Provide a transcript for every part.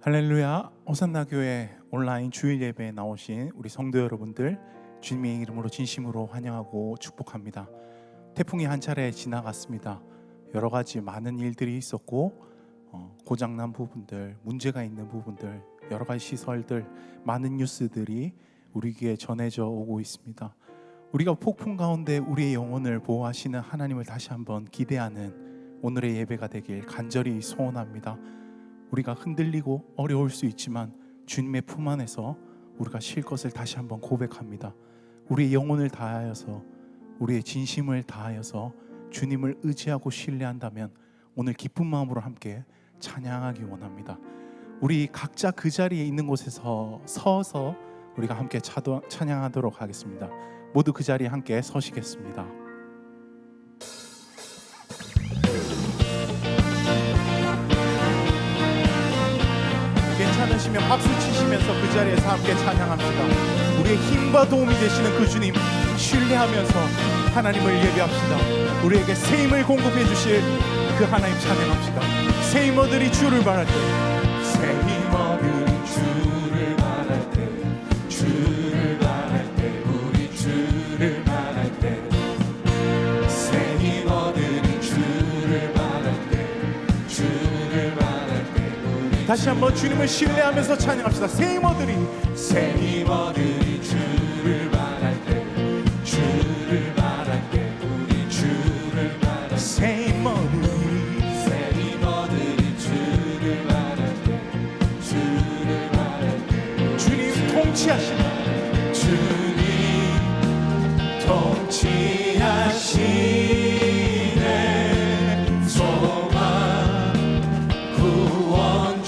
할렐루야. 호산나 교회 온라인 주일 예배에 나오신 우리 성도 여러분들, 주님의 이름으로 진심으로 환영하고 축복합니다. 태풍이 한 차례 지나갔습니다. 여러 가지 많은 일들이 있었고 고장난 부분들, 문제가 있는 부분들, 여러 가지 시설들, 많은 뉴스들이 우리 귀에 전해져 오고 있습니다. 우리가 폭풍 가운데 우리의 영혼을 보호하시는 하나님을 다시 한번 기대하는 오늘의 예배가 되길 간절히 소원합니다. 우리가 흔들리고 어려울 수 있지만 주님의 품 안에서 우리가 쉴 것을 다시 한번 고백합니다. 우리의 영혼을 다하여서, 우리의 진심을 다하여서 주님을 의지하고 신뢰한다면 오늘 기쁜 마음으로 함께 찬양하기 원합니다. 우리 각자 그 자리에 있는 곳에서 서서 우리가 함께 찬양하도록 하겠습니다. 모두 그 자리에 함께 서시겠습니다. 괜찮으시면 박수 치시면서 그 자리에서 함께 찬양합시다. 우리의 힘과 도움이 되시는 그 주님 신뢰하면서 하나님을 예배합시다. 우리에게 새 힘을 공급해 주실 그 하나님 찬양합시다. 새 힘어들이 주를 바랄 때, 새 힘어들이 주를 바랄 때, 주를 바랄 때, 우리 주를 바랄 때, 새 힘어들이 주를 바랄 때, 주를 바랄 때, 우리 다시 한번 주님을 신뢰하면서 찬양합시다. 새 힘어들이 주를 바랄 때, 주를 바랄 때, 우리 주를 바랄 때, 새 힘어들이 주를 바랄 때, 주를 바랄 때, 주님 통치하시네, 주님 통치하시네, 소망 구원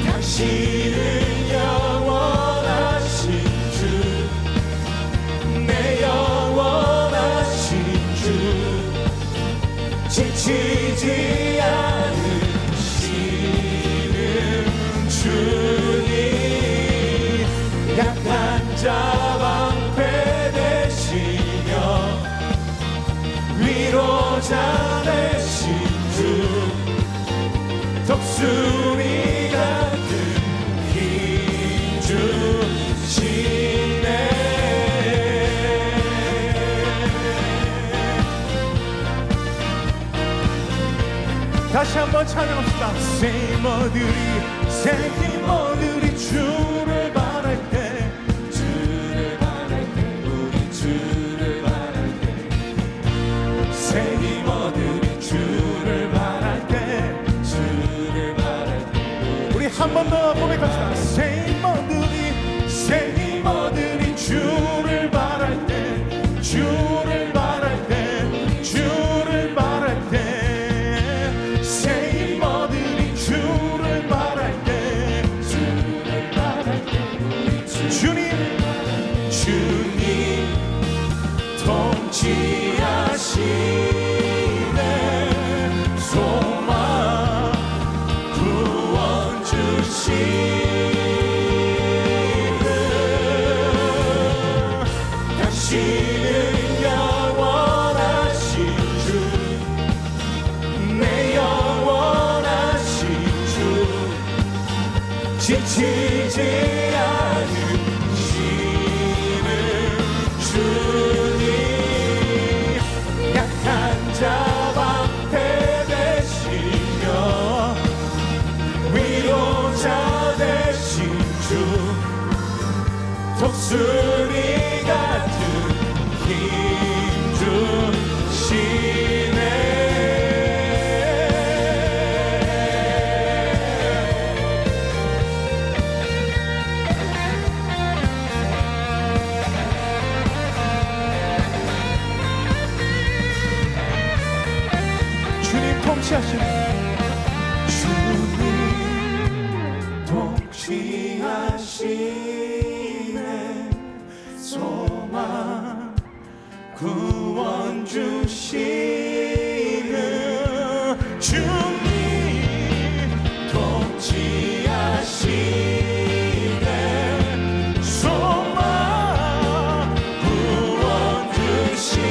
당신은 영원하신 주, 내 영원하신 주, 지치지 않으시는 주님, 약한 자 방패 되시며 위로자 되신 주, 독수리 다시 한번 찬양합시다. 새 힘어들이 주를 바랄 때, 주를 바랄 때, 우리 주를 바랄 때, 새 힘어들이 주를 바랄 때, 주를 바랄 때, 우리 한 번 더 고백합시다. 새 힘어들이 주를 바랄 때, 주를 바랄 때, 주를 바랄 때, 통치하시네, 소망 구원 주시네, 당신은 영원하신 주, 내 영원하신 주, 지치지 않으시는 주님, 방패 되시며 위로자 되신 주, 독수리 같은 힘 주시네. 통치하시네, 주님 통치하시네, 소망 구원 주시네, 주님 통치하시네, 소망 구원 주시네,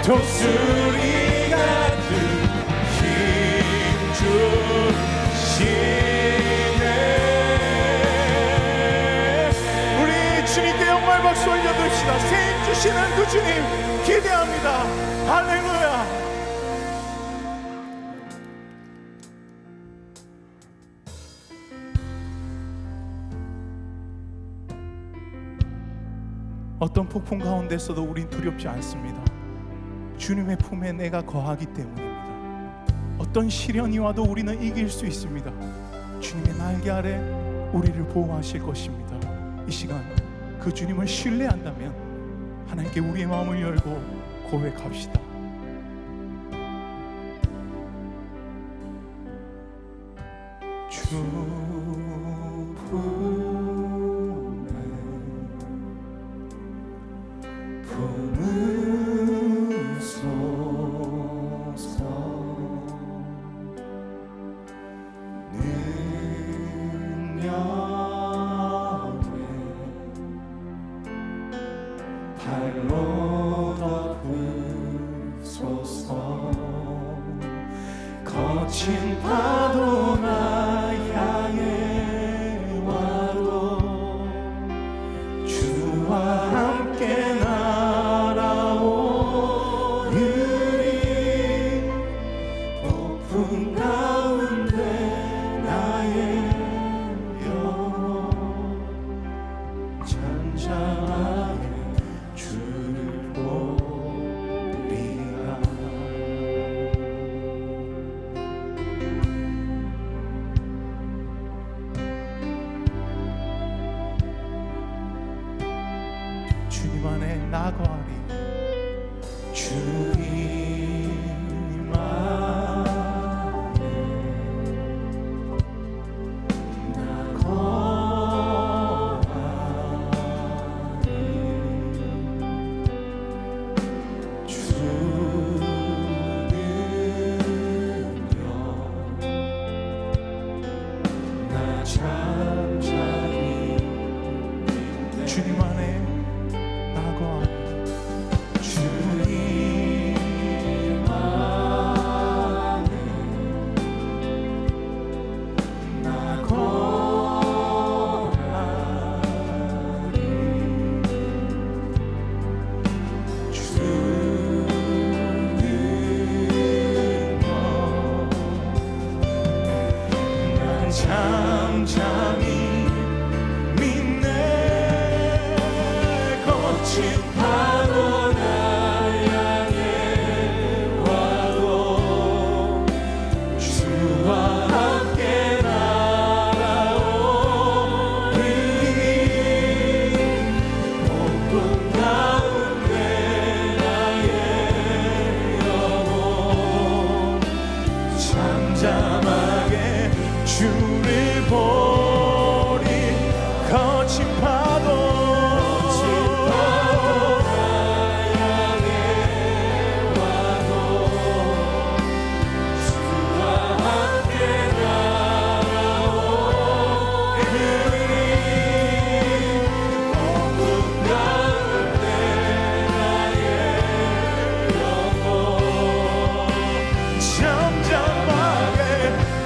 독수리 같은 힘주시네. 우리 주님께 영광 박수 올려드립시다. 새 힘 주시는 그 주님 기대합니다. 할렐루야. 어떤 폭풍 가운데서도 우린 두렵지 않습니다. 주님의 품에 내가 거하기 때문입니다. 어떤 시련이 와도 우리는 이길 수 있습니다. 주님의 날개 아래 우리를 보호하실 것입니다. 이 시간 그 주님을 신뢰한다면 하나님께 우리의 마음을 열고 고백합시다. 주 거친 파도가 향해 와도 주와 함께 날아오으리. 폭풍 가운데 나의 영혼 잠잠하게 주를 보리라. 주님 안에 나거하리. 주님 안에 나거하리. 주는요 나 잠잠히 주님 안에 주님 안에 나거하리. 주는요 난 잠잠히 믿네. 거친 파도가 향해 와도 주와 함께 날아오리. 폭풍 가운데 나의 영혼 잠잠하게 주를 보리. 거친 파도 잠잠하게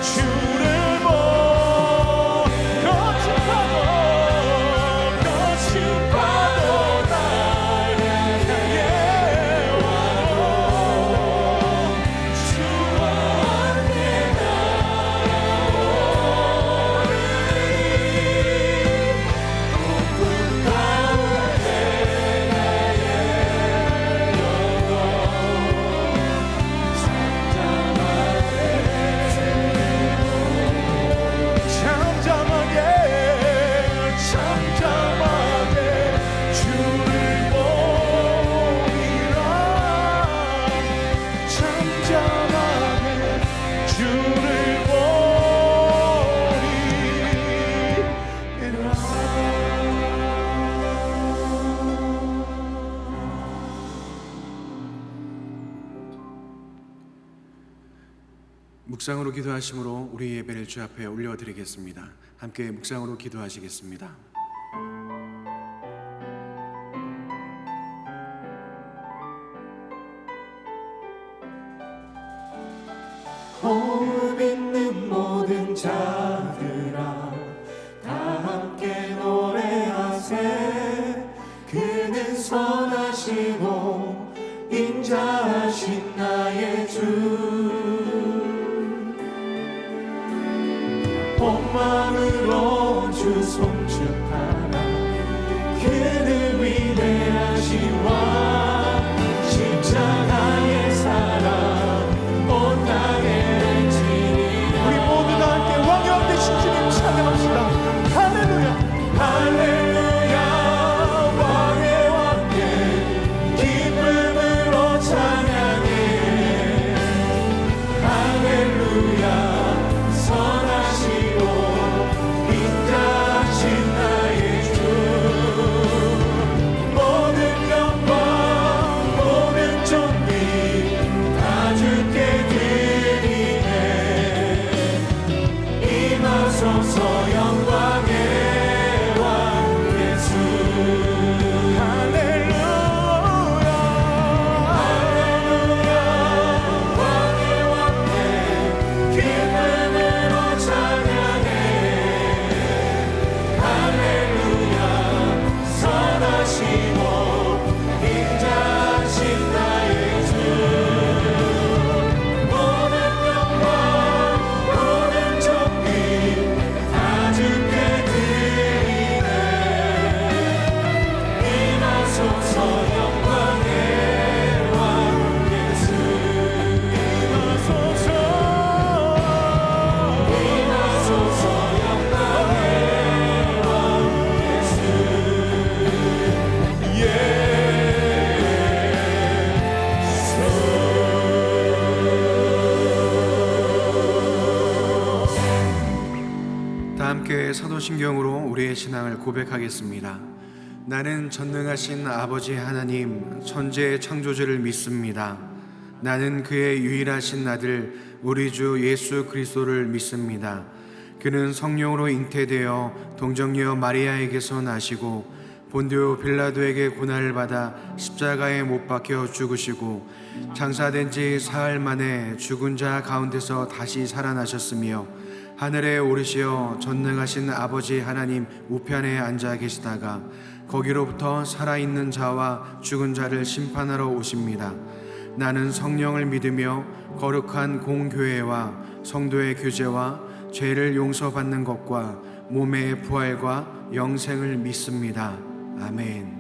주를 보리. 묵상으로 기도하심으로 우리 예배를 주 앞에 올려드리겠습니다. 함께 묵상으로 기도하시겠습니다. 호흡 있는 모든 자들아 다 함께 노래하세. 그는 선하시고 인자하신 나의 주. 온 마음으로 주 송축하라. 그는 위대하시와 십자가의 사랑 온 땅에 지니. 우리 모두 다 함께 왕의 왕 되신 주님 찬양합시다. 할렐루야 할렐루야. 왕의 왕께 기쁨으로 찬양해. 할렐루야. 선하시고 인자하신 나의 주. 모든 영광 모든 존귀 다 주께 드리네. 임하소서 영광의 왕 예수. 할렐루야 할렐루야. 왕의 왕께 기쁨으로 찬양해. 할렐루야. 선하시고 인자하신 나의 주. 모든 영광 모든 존귀 다 주께 드리네. 임하소서 영광의 왕 예수. 임하소서 임하소서 영광의 왕 예수. 다 함께 사도신경으로 우리의 신앙을 고백하겠습니다. 나는 전능하신 아버지 하나님 천지의 창조주를 믿습니다. 나는 그의 유일하신 아들 우리 주 예수 그리스도를 믿습니다. 그는 성령으로 잉태되어 동정녀 마리아에게서 나시고 본디오 빌라도에게 고난을 받아 십자가에 못 박혀 죽으시고 장사된 지 사흘 만에 죽은 자 가운데서 다시 살아나셨으며 하늘에 오르시어 전능하신 아버지 하나님 우편에 앉아 계시다가 거기로부터 살아있는 자와 죽은 자를 심판하러 오십니다. 나는 성령을 믿으며 거룩한 공교회와 성도의 교제와 죄를 용서받는 것과 몸의 부활과 영생을 믿습니다. 아멘.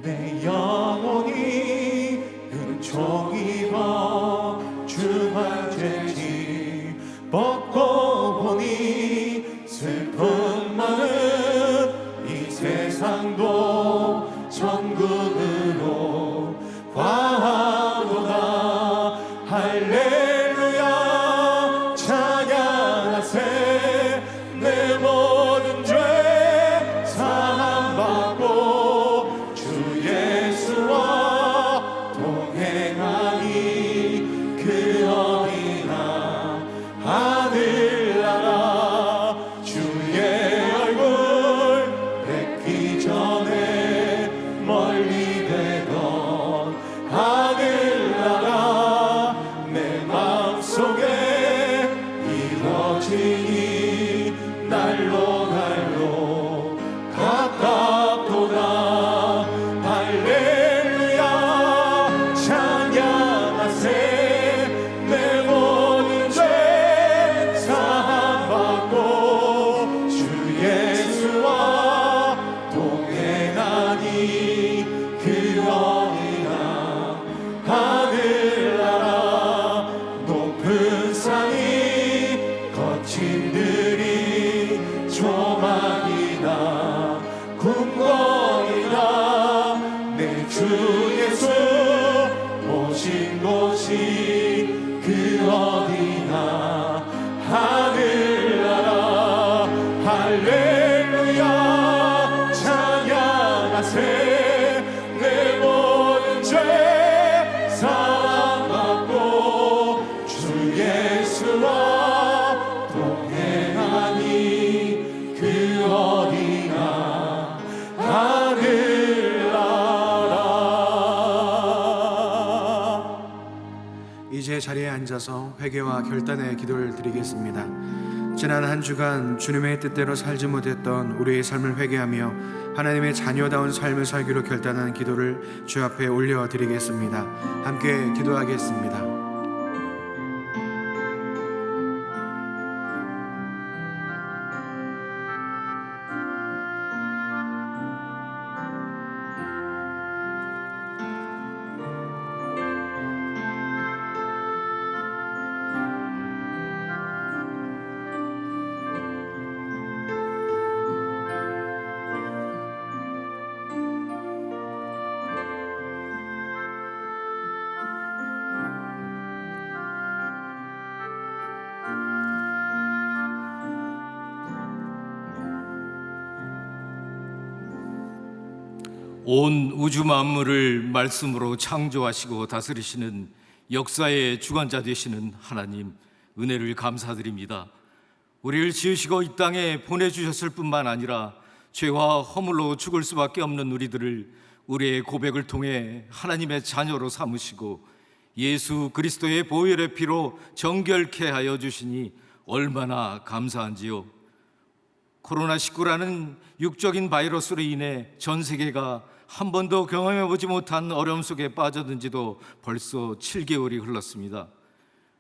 내 영혼이 은총 입어 주만 죄지 벗고 보니 슬픔 많은 이 세상도 천국으로 과하도다. 할렐루야 찬양하세. 내 모든 죄 사함받고 주 예수와 동행하니 그 어디나 하늘나라. 주의 얼굴 뵙기 전에 멀리 되던 하늘나라 내 마음속에 이루어지니 날로 날로 가깝도다. 할렐루야 찬양하세. 내 모든 죄 사함받고 주 예수와 동행하니 그 어디나 하늘나라. 높은 산이 거친 들이 조망이나 궁궐이나 내 주 예수 오신 곳이 그 어디나 하늘나라. 할렐루야 자리에 앉아서 회개와 결단의 기도를 드리겠습니다. 지난 한 주간 주님의 뜻대로 살지 못했던 우리의 삶을 회개하며 하나님의 자녀다운 삶을 살기로 결단하는 기도를 주 앞에 올려드리겠습니다. 함께 기도하겠습니다. 온 우주 만물을 말씀으로 창조하시고 다스리시는 역사의 주관자 되시는 하나님, 은혜를 감사드립니다. 우리를 지으시고 이 땅에 보내주셨을 뿐만 아니라 죄와 허물로 죽을 수밖에 없는 우리들을 우리의 고백을 통해 하나님의 자녀로 삼으시고 예수 그리스도의 보혈의 피로 정결케 하여 주시니 얼마나 감사한지요. 코로나19라는 육적인 바이러스로 인해 전 세계가 한 번도 경험해보지 못한 어려움 속에 빠져든 지도 벌써 7개월이 흘렀습니다.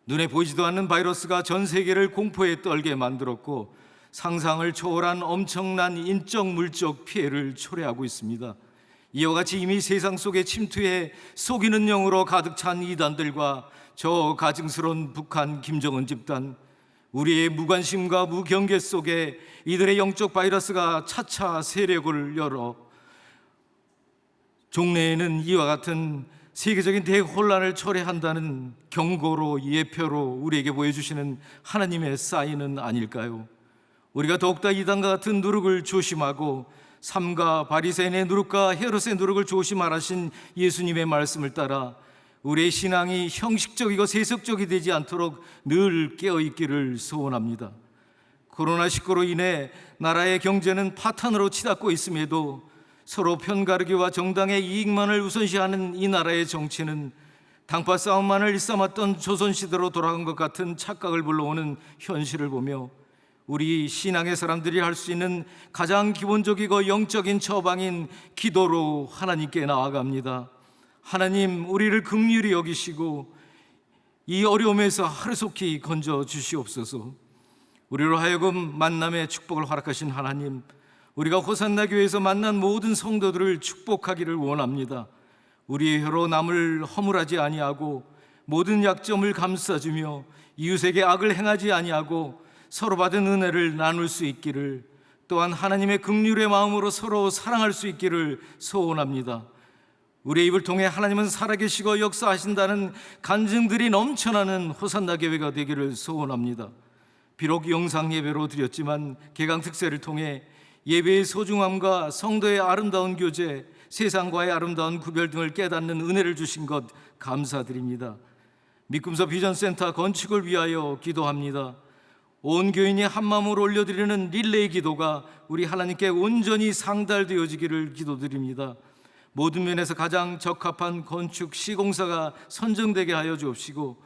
눈에 보이지도 않는 바이러스가 전 세계를 공포에 떨게 만들었고 상상을 초월한 엄청난 인적 물적 피해를 초래하고 있습니다. 이와 같이 이미 세상 속에 침투해 속이는 영으로 가득 찬 이단들과 저 가증스러운 북한 김정은 집단, 우리의 무관심과 무경계 속에 이들의 영적 바이러스가 차차 세력을 열어 종래에는 이와 같은 세계적인 대혼란을 초래한다는 경고로 예표로 우리에게 보여주시는 하나님의 사인은 아닐까요? 우리가 더욱더 이단과 같은 누룩을 조심하고 삼가 바리새인의 누룩과 헤롯의 누룩을 조심하라신 예수님의 말씀을 따라 우리의 신앙이 형식적이고 세속적이 되지 않도록 늘 깨어있기를 소원합니다. 코로나19로 인해 나라의 경제는 파탄으로 치닫고 있음에도 서로 편가르기와 정당의 이익만을 우선시하는 이 나라의 정치는 당파 싸움만을 일삼았던 조선시대로 돌아간 것 같은 착각을 불러오는 현실을 보며 우리 신앙의 사람들이 할 수 있는 가장 기본적이고 영적인 처방인 기도로 하나님께 나아갑니다. 하나님, 우리를 긍휼히 여기시고 이 어려움에서 하루속히 건져 주시옵소서. 우리로 하여금 만남의 축복을 허락하신 하나님, 우리가 호산나 교회에서 만난 모든 성도들을 축복하기를 원합니다. 우리의 혀로 남을 허물하지 아니하고 모든 약점을 감싸주며 이웃에게 악을 행하지 아니하고 서로 받은 은혜를 나눌 수 있기를, 또한 하나님의 긍휼의 마음으로 서로 사랑할 수 있기를 소원합니다. 우리의 입을 통해 하나님은 살아계시고 역사하신다는 간증들이 넘쳐나는 호산나 교회가 되기를 소원합니다. 비록 영상 예배로 드렸지만 개강 특세를 통해 예배의 소중함과 성도의 아름다운 교제, 세상과의 아름다운 구별 등을 깨닫는 은혜를 주신 것 감사드립니다. 믿음서 비전센터 건축을 위하여 기도합니다. 온 교인이 한마음으로 올려드리는 릴레이 기도가 우리 하나님께 온전히 상달되어지기를 기도드립니다. 모든 면에서 가장 적합한 건축 시공사가 선정되게 하여 주옵시고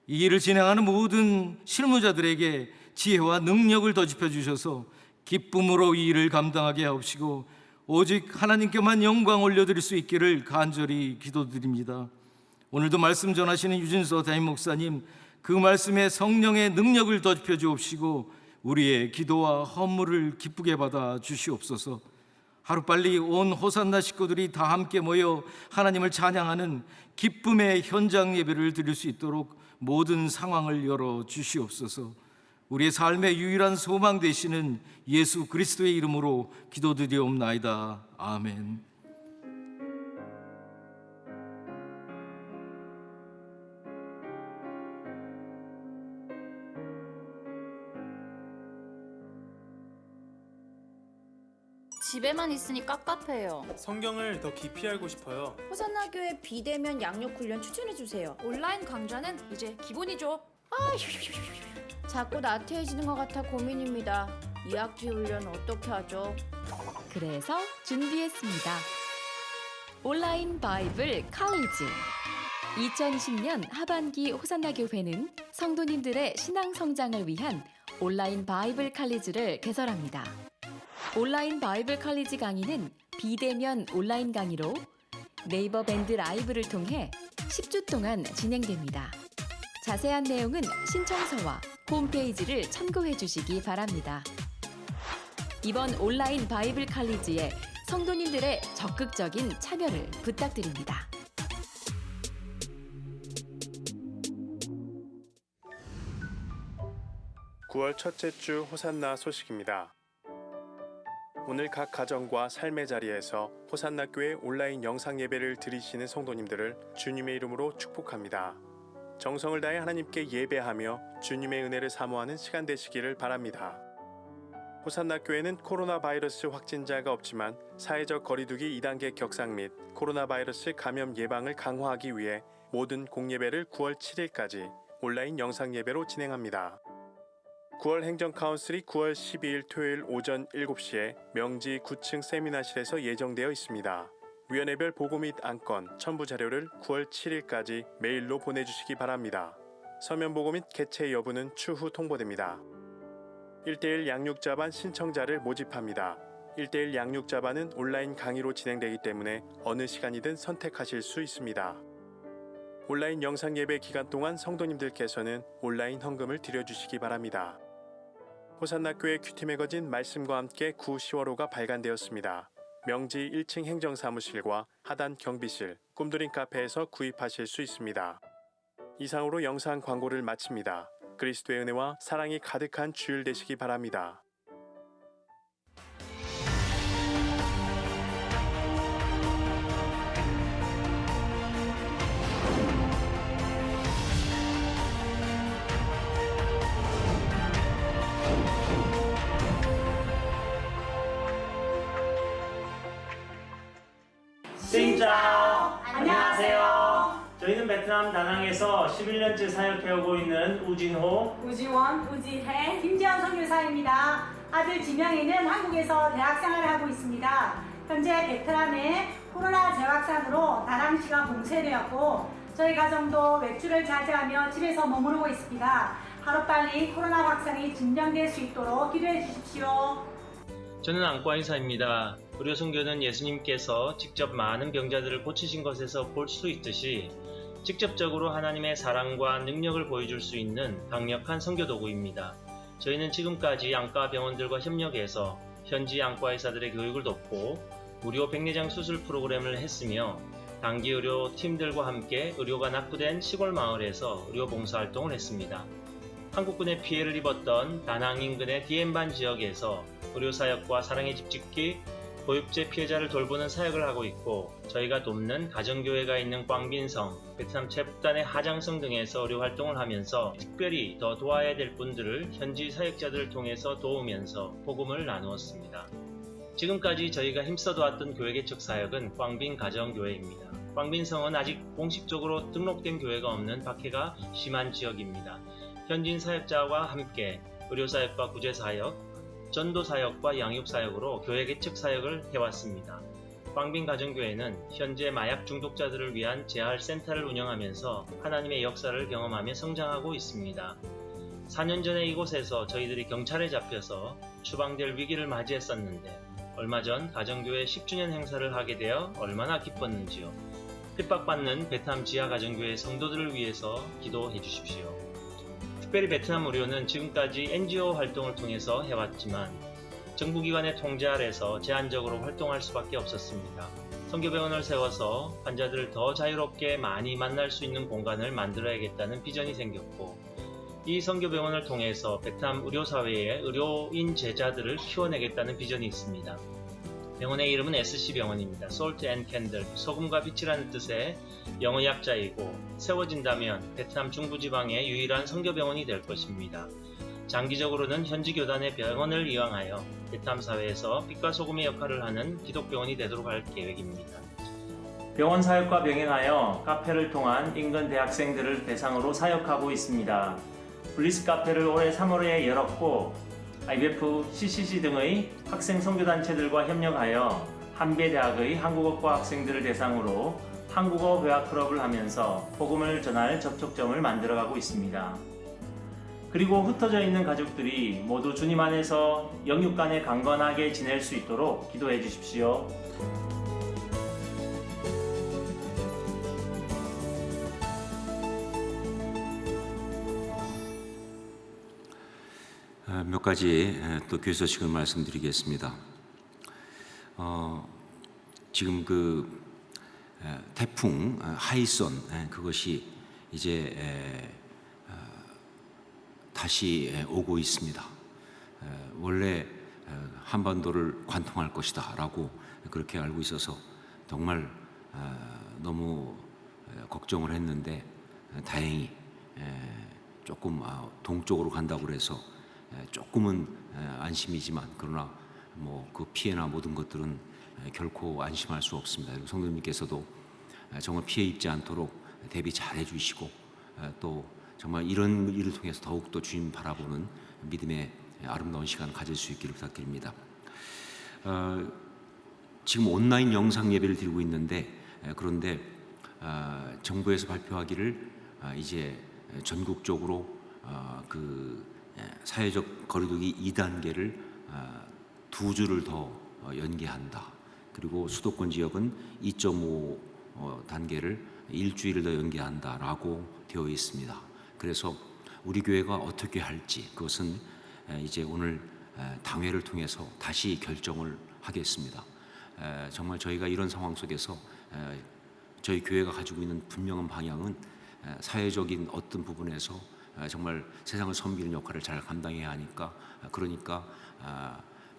이 일을 진행하는 모든 실무자들에게 지혜와 능력을 더집혀 주셔서 기쁨으로 이 일을 감당하게 하옵시고 오직 하나님께만 영광 올려드릴 수 있기를 간절히 기도드립니다. 오늘도 말씀 전하시는 유진서 담임 목사님, 그 말씀에 성령의 능력을 더집혀 주옵시고 우리의 기도와 헌물을 기쁘게 받아 주시옵소서. 하루빨리 온 호산나 식구들이 다 함께 모여 하나님을 찬양하는 기쁨의 현장 예배를 드릴 수 있도록 모든 상황을 열어 주시옵소서. 우리의 삶의 유일한 소망 되시는 예수 그리스도의 이름으로 기도드리옵나이다. 아멘. 집에만 있으니 깝깝해요. 성경을 더 깊이 알고 싶어요. 호산나 교회 비대면 양육 훈련 추천해 주세요. 온라인 강좌는 이제 기본이죠. 자꾸 나태해지는 것 같아 고민입니다. 2학기 훈련 어떻게 하죠? 그래서 준비했습니다. 온라인 바이블 칼리지. 2020년 하반기 호산나 교회는 성도님들의 신앙 성장을 위한 온라인 바이블 칼리지를 개설합니다. 온라인 바이블 칼리지 강의는 비대면 온라인 강의로 네이버 밴드 라이브를 통해 10주 동안 진행됩니다. 자세한 내용은 신청서와 홈페이지를 참고해 주시기 바랍니다. 이번 온라인 바이블 칼리지에 성도님들의 적극적인 참여를 부탁드립니다. 9월 첫째 주 호산나 소식입니다. 오늘 각 가정과 삶의 자리에서 호산나 교회 온라인 영상 예배를 드리시는 성도님들을 주님의 이름으로 축복합니다. 정성을 다해 하나님께 예배하며 주님의 은혜를 사모하는 시간 되시기를 바랍니다. 호산나 교회는 코로나 바이러스 확진자가 없지만 사회적 거리두기 2단계 격상 및 코로나 바이러스 감염 예방을 강화하기 위해 모든 공예배를 9월 7일까지 온라인 영상 예배로 진행합니다. 9월 행정카운슬이 9월 12일 토요일 오전 7시에 명지 9층 세미나실에서 예정되어 있습니다. 위원회별 보고 및 안건, 첨부 자료를 9월 7일까지 메일로 보내주시기 바랍니다. 서면 보고 및 개최 여부는 추후 통보됩니다. 1:1 양육자반 신청자를 모집합니다. 1:1 양육자반은 온라인 강의로 진행되기 때문에 어느 시간이든 선택하실 수 있습니다. 온라인 영상 예배 기간 동안 성도님들께서는 온라인 헌금을 드려주시기 바랍니다. 호산나 교회 큐티 매거진 말씀과 함께 9, 10월호가 발간되었습니다. 명지 1층 행정사무실과 하단 경비실, 꿈드림 카페에서 구입하실 수 있습니다. 이상으로 영상 광고를 마칩니다. 그리스도의 은혜와 사랑이 가득한 주일 되시기 바랍니다. 싱짜오! 안녕하세요. 저희는 베트남 다낭에서 11년째 사역해오고 있는 우진호, 우지원, 우지혜, 김지현 선교사입니다. 아들 진영이는 한국에서 대학생활을 하고 있습니다. 현재 베트남의 코로나 재확산으로 다낭시가 봉쇄되었고 저희 가정도 외출을 자제하며 집에서 머무르고 있습니다. 하루빨리 코로나 확산이 진정될 수 있도록 기도해 주십시오. 저는 안과 의사입니다. 우리 선교는 예수님께서 직접 많은 병자들을 고치신 것에서 볼 수 있듯이 직접적으로 하나님의 사랑과 능력을 보여줄 수 있는 강력한 선교 도구입니다. 저희는 지금까지 안과 병원들과 협력해서 현지 안과 의사들의 교육을 돕고 무료 백내장 수술 프로그램을 했으며 단기 의료 팀들과 함께 의료가 낙후된 시골 마을에서 의료 봉사활동을 했습니다. 한국군의 피해를 입었던 다낭 인근의 디엠반 지역에서 의료사역과 사랑의 집짓기, 보육제 피해자를 돌보는 사역을 하고 있고 저희가 돕는 가정교회가 있는 꽝빈성, 베트남 체북단의 하장성 등에서 의료 활동을 하면서 특별히 더 도와야 될 분들을 현지 사역자들을 통해서 도우면서 복음을 나누었습니다. 지금까지 저희가 힘써 도왔던 교회 개척 사역은 꽝빈 가정교회입니다. 꽝빈성은 아직 공식적으로 등록된 교회가 없는 박해가 심한 지역입니다. 현지인 사역자와 함께 의료사역과 구제사역, 전도사역과 양육사역으로 교회 개척 사역을 해왔습니다. 꽝빈 가정교회는 현재 마약 중독자들을 위한 재활센터를 운영하면서 하나님의 역사를 경험하며 성장하고 있습니다. 4년 전에 이곳에서 저희들이 경찰에 잡혀서 추방될 위기를 맞이했었는데 얼마 전 가정교회 10주년 행사를 하게 되어 얼마나 기뻤는지요. 핍박받는 베트남 지하 가정교회 성도들을 위해서 기도해 주십시오. 특별히 베트남 의료는 지금까지 NGO 활동을 통해서 해왔지만 정부기관의 통제 아래서 제한적으로 활동할 수밖에 없었습니다. 선교병원을 세워서 환자들을 더 자유롭게 많이 만날 수 있는 공간을 만들어야겠다는 비전이 생겼고 이 선교병원을 통해서 베트남 의료사회의 의료인 제자들을 키워내겠다는 비전이 있습니다. 병원의 이름은 SC병원입니다. Salt and Candle, 소금과 빛이라는 뜻의 영어 약자이고 세워진다면 베트남 중부지방의 유일한 선교병원이 될 것입니다. 장기적으로는 현지 교단의 병원을 이용하여 베트남 사회에서 빛과 소금의 역할을 하는 기독병원이 되도록 할 계획입니다. 병원 사역과 병행하여 카페를 통한 인근 대학생들을 대상으로 사역하고 있습니다. 블리스 카페를 올해 3월에 열었고 IBF, CCC 등의 학생 선교단체들과 협력하여 한배대학의 한국어과 학생들을 대상으로 한국어 회화 클럽을 하면서 복음을 전할 접촉점을 만들어가고 있습니다. 그리고 흩어져 있는 가족들이 모두 주님 안에서 영육 간에 강건하게 지낼 수 있도록 기도해 주십시오. 몇 가지 또 교회 소식을 말씀드리겠습니다. 지금 그 태풍 하이선 그것이 이제 다시 오고 있습니다. 원래 한반도를 관통할 것이다라고 그렇게 알고 있어서 정말 너무 걱정을 했는데 다행히 조금 동쪽으로 간다고 그래서 조금은 안심이지만 그러나 뭐 그 피해나 모든 것들은 결코 안심할 수 없습니다. 성도님께서도 정말 피해 입지 않도록 대비 잘 해주시고 또 정말 이런 일을 통해서 더욱더 주님 바라보는 믿음의 아름다운 시간을 가질 수 있기를 부탁드립니다. 지금 온라인 영상 예배를 드리고 있는데 그런데 정부에서 발표하기를 이제 전국적으로 그 사회적 거리두기 2단계를 2주를 더 연기한다. 그리고 수도권 지역은 2.5 단계를 일주일을 더 연기한다라고 되어 있습니다. 그래서 우리 교회가 어떻게 할지 그것은 이제 오늘 당회를 통해서 다시 결정을 하겠습니다. 정말 저희가 이런 상황 속에서 저희 교회가 가지고 있는 분명한 방향은 사회적인 어떤 부분에서 정말 세상을 섬기는 역할을 잘 감당해야 하니까 그러니까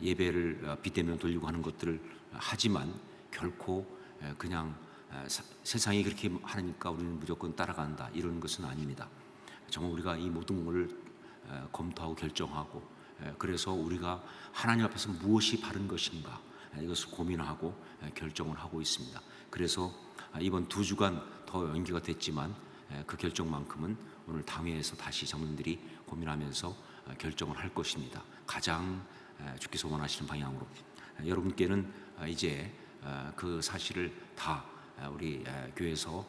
예배를 빗대면 돌리고 하는 것들을 하지만 결코 그냥 세상이 그렇게 하니까 우리는 무조건 따라간다 이런 것은 아닙니다. 정말 우리가 이 모든 것을 검토하고 결정하고 그래서 우리가 하나님 앞에서 무엇이 바른 것인가 이것을 고민하고 결정을 하고 있습니다. 그래서 이번 2주간 더 연기가 됐지만 그 결정만큼은 오늘 당회에서 다시 장로님들이 고민하면서 결정을 할 것입니다. 가장 주께서 원하시는 방향으로 여러분께는 이제 그 사실을 다 우리 교회에서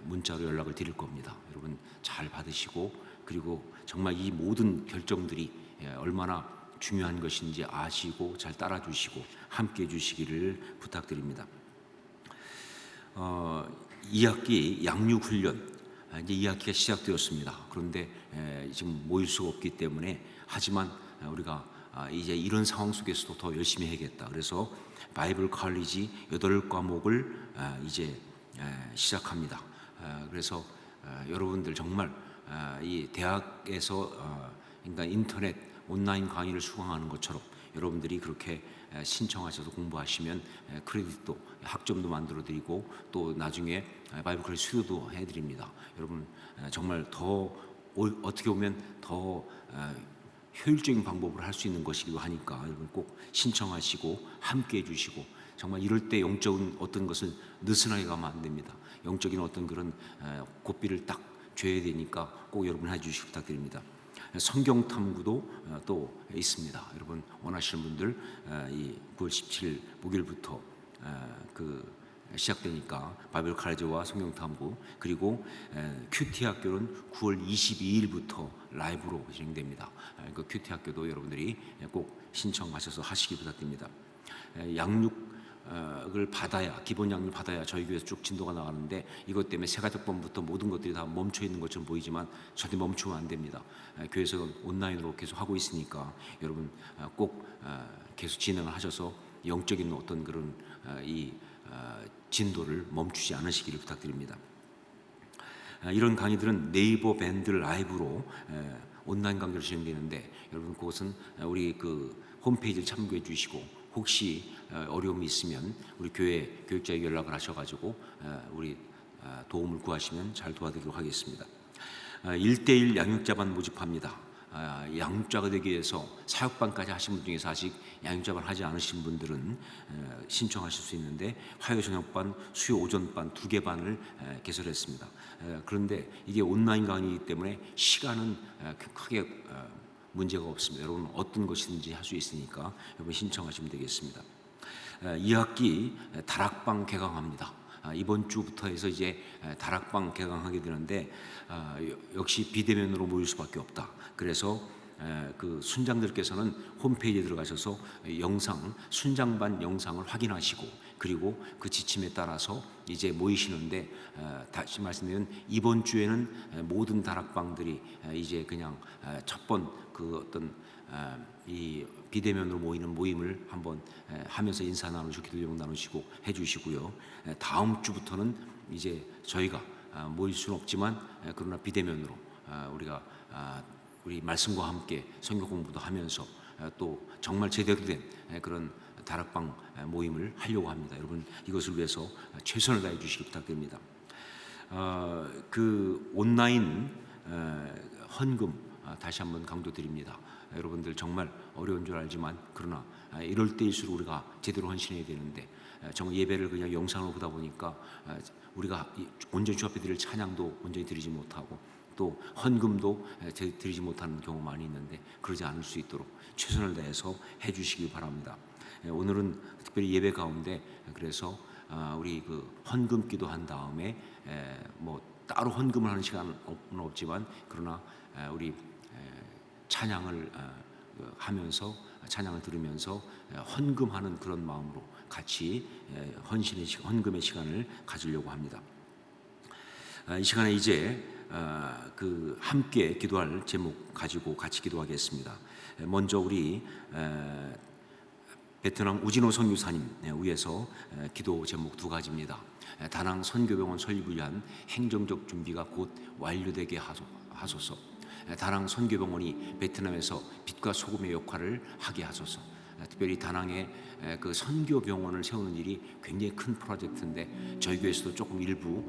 문자로 연락을 드릴 겁니다. 여러분 잘 받으시고 그리고 정말 이 모든 결정들이 얼마나 중요한 것인지 아시고 잘 따라주시고 함께해 주시기를 부탁드립니다. 2학기 양육훈련 이제 2학기가 시작되었습니다. 그런데 지금 모일 수가 없기 때문에 하지만 우리가 이제 이런 상황 속에서도 더 열심히 해야겠다. 그래서 바이블 컬리지 8과목을 이제 시작합니다. 그래서 여러분들 정말 이 대학에서 그러니까 인터넷 온라인 강의를 수강하는 것처럼 여러분들이 그렇게 신청하셔서 공부하시면 크레딧도 학점도 만들어 드리고 또 나중에 바이블 컬리지 수료도 해드립니다. 여러분 정말 더 어떻게 보면 더 효율적인 방법으로 할 수 있는 것이기도 하니까 여러분 꼭 신청하시고 함께 해주시고 정말 이럴 때 영적인 어떤 것을 느슨하게 가면 안 됩니다. 영적인 어떤 그런 고삐를 딱 줘야 되니까 꼭 여러분 해주시기 부탁드립니다. 성경 탐구도 또 있습니다. 여러분 원하시는 분들 이 9월 17일 목요일부터 그 시작되니까 바이블 컬리지와 성경 탐구 그리고 큐티 학교는 9월 22일부터 라이브로 진행됩니다. 그 큐티 학교도 여러분들이 꼭 신청하셔서 하시기 부탁드립니다. 양육을 받아야 기본 양육 받아야 저희 교회에서 쭉 진도가 나가는데 이것 때문에 새가족번부터 모든 것들이 다 멈춰 있는 것처럼 보이지만 절대 멈추면 안 됩니다. 교회에서 온라인으로 계속 하고 있으니까 여러분 꼭 계속 진행을 하셔서 영적인 어떤 그런 이 진도를 멈추지 않으시기를 부탁드립니다. 이런 강의들은 네이버 밴드 라이브로 온라인 강좌로 진행되는데 여러분 그것은 우리 그 홈페이지를 참고해 주시고 혹시 어려움이 있으면 우리 교회 교육자에게 연락을 하셔가지고 우리 도움을 구하시면 잘 도와드리도록 하겠습니다. 1:1 양육자반 모집합니다. 양육자가 되기 위해서 사역반까지 하신 분 중에서 아직 양육자반 하지 않으신 분들은 신청하실 수 있는데 화요 저녁반, 수요 오전반 2개 반을 개설했습니다. 그런데 이게 온라인 강의이기 때문에 시간은 크게 문제가 없습니다. 여러분 어떤 것이든지 할 수 있으니까 여러분 신청하시면 되겠습니다. 2학기 다락방 개강합니다. 이번 주부터 해서 이제 다락방 개강하게 되는데 역시 비대면으로 모일 수밖에 없다. 그래서 그 순장들께서는 홈페이지에 들어가셔서 순장반 영상을 확인하시고 그리고 그 지침에 따라서 이제 모이시는데 다시 말씀드리면 이번 주에는 모든 다락방들이 이제 그냥 첫 번 그 어떤 이 비대면으로 모이는 모임을 한번 하면서 인사 나누시고 기도 제목 나누시고 해주시고요. 다음 주부터는 이제 저희가 모일 수는 없지만 그러나 비대면으로 우리가 우리 말씀과 함께 성경 공부도 하면서 또 정말 제대로 된 그런 다락방 모임을 하려고 합니다. 여러분 이것을 위해서 최선을 다해 주시기 부탁드립니다. 그 온라인 헌금 다시 한번 강조드립니다. 여러분들 정말 어려운 줄 알지만 그러나 이럴 때일수록 우리가 제대로 헌신해야 되는데 정말 예배를 그냥 영상으로 보다 보니까 우리가 온전히 주 앞에 드릴 찬양도 온전히 드리지 못하고 또 헌금도 드리지 못하는 경우 많이 있는데 그러지 않을 수 있도록 최선을 다해서 해주시기 바랍니다. 오늘은 특별히 예배 가운데 그래서 우리 그 헌금 기도한 다음에 뭐 따로 헌금을 하는 시간은 없지만 그러나 우리 찬양을 하면서 찬양을 들으면서 헌금하는 그런 마음으로 같이 헌금의 시간을 가지려고 합니다. 이 시간에 이제 그 함께 기도할 제목 가지고 같이 기도하겠습니다. 먼저 우리 베트남 우진호 선교사님 위해서 기도 제목 두 가지입니다. 다낭 선교병원 설립을 위한 행정적 준비가 곧 완료되게 하소서. 다낭 선교병원이 베트남에서 빛과 소금의 역할을 하게 하소서. 특별히 다낭에 그 선교병원을 세우는 일이 굉장히 큰 프로젝트인데 저희 교회에서도 조금 일부